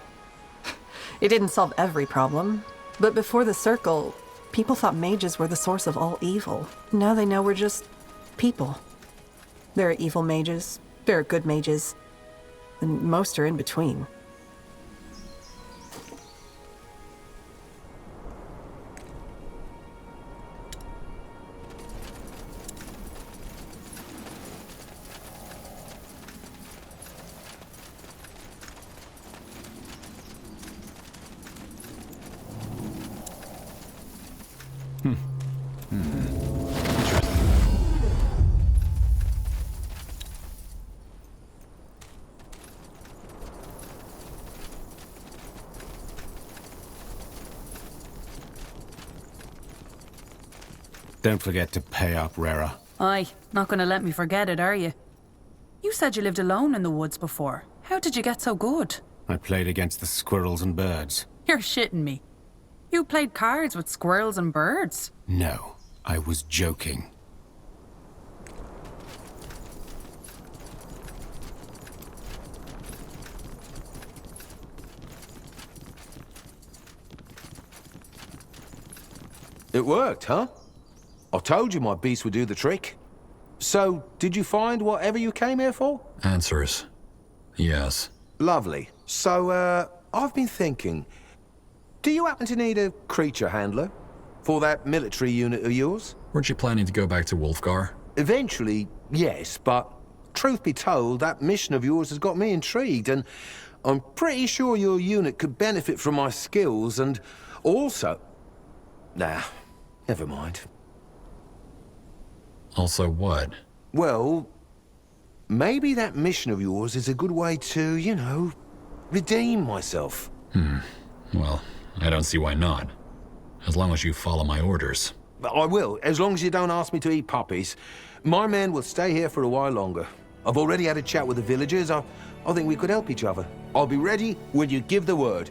It didn't solve every problem, but before the circle, people thought mages were the source of all evil. Now they know we're just people. There are evil mages, there are good mages, and most are in between. Don't forget to pay up, Rera. Aye, not gonna let me forget it, are you? You said you lived alone in the woods before. How did you get so good? I played against the squirrels and birds. You're shitting me. You played cards with squirrels and birds? No, I was joking. It worked, huh? I told you my beast would do the trick. So, did you find whatever you came here for? Answers. Yes. Lovely. So, I've been thinking, do you happen to need a creature handler for that military unit of yours? Weren't you planning to go back to Wolfgar? Eventually, yes, but truth be told, that mission of yours has got me intrigued, and I'm pretty sure your unit could benefit from my skills, and also... Nah, never mind. Also what? Well, maybe that mission of yours is a good way to, you know, redeem myself. Well, I don't see why not. As long as you follow my orders. I will, as long as you don't ask me to eat puppies. My men will stay here for a while longer. I've already had a chat with the villagers. I think we could help each other. I'll be ready when you give the word.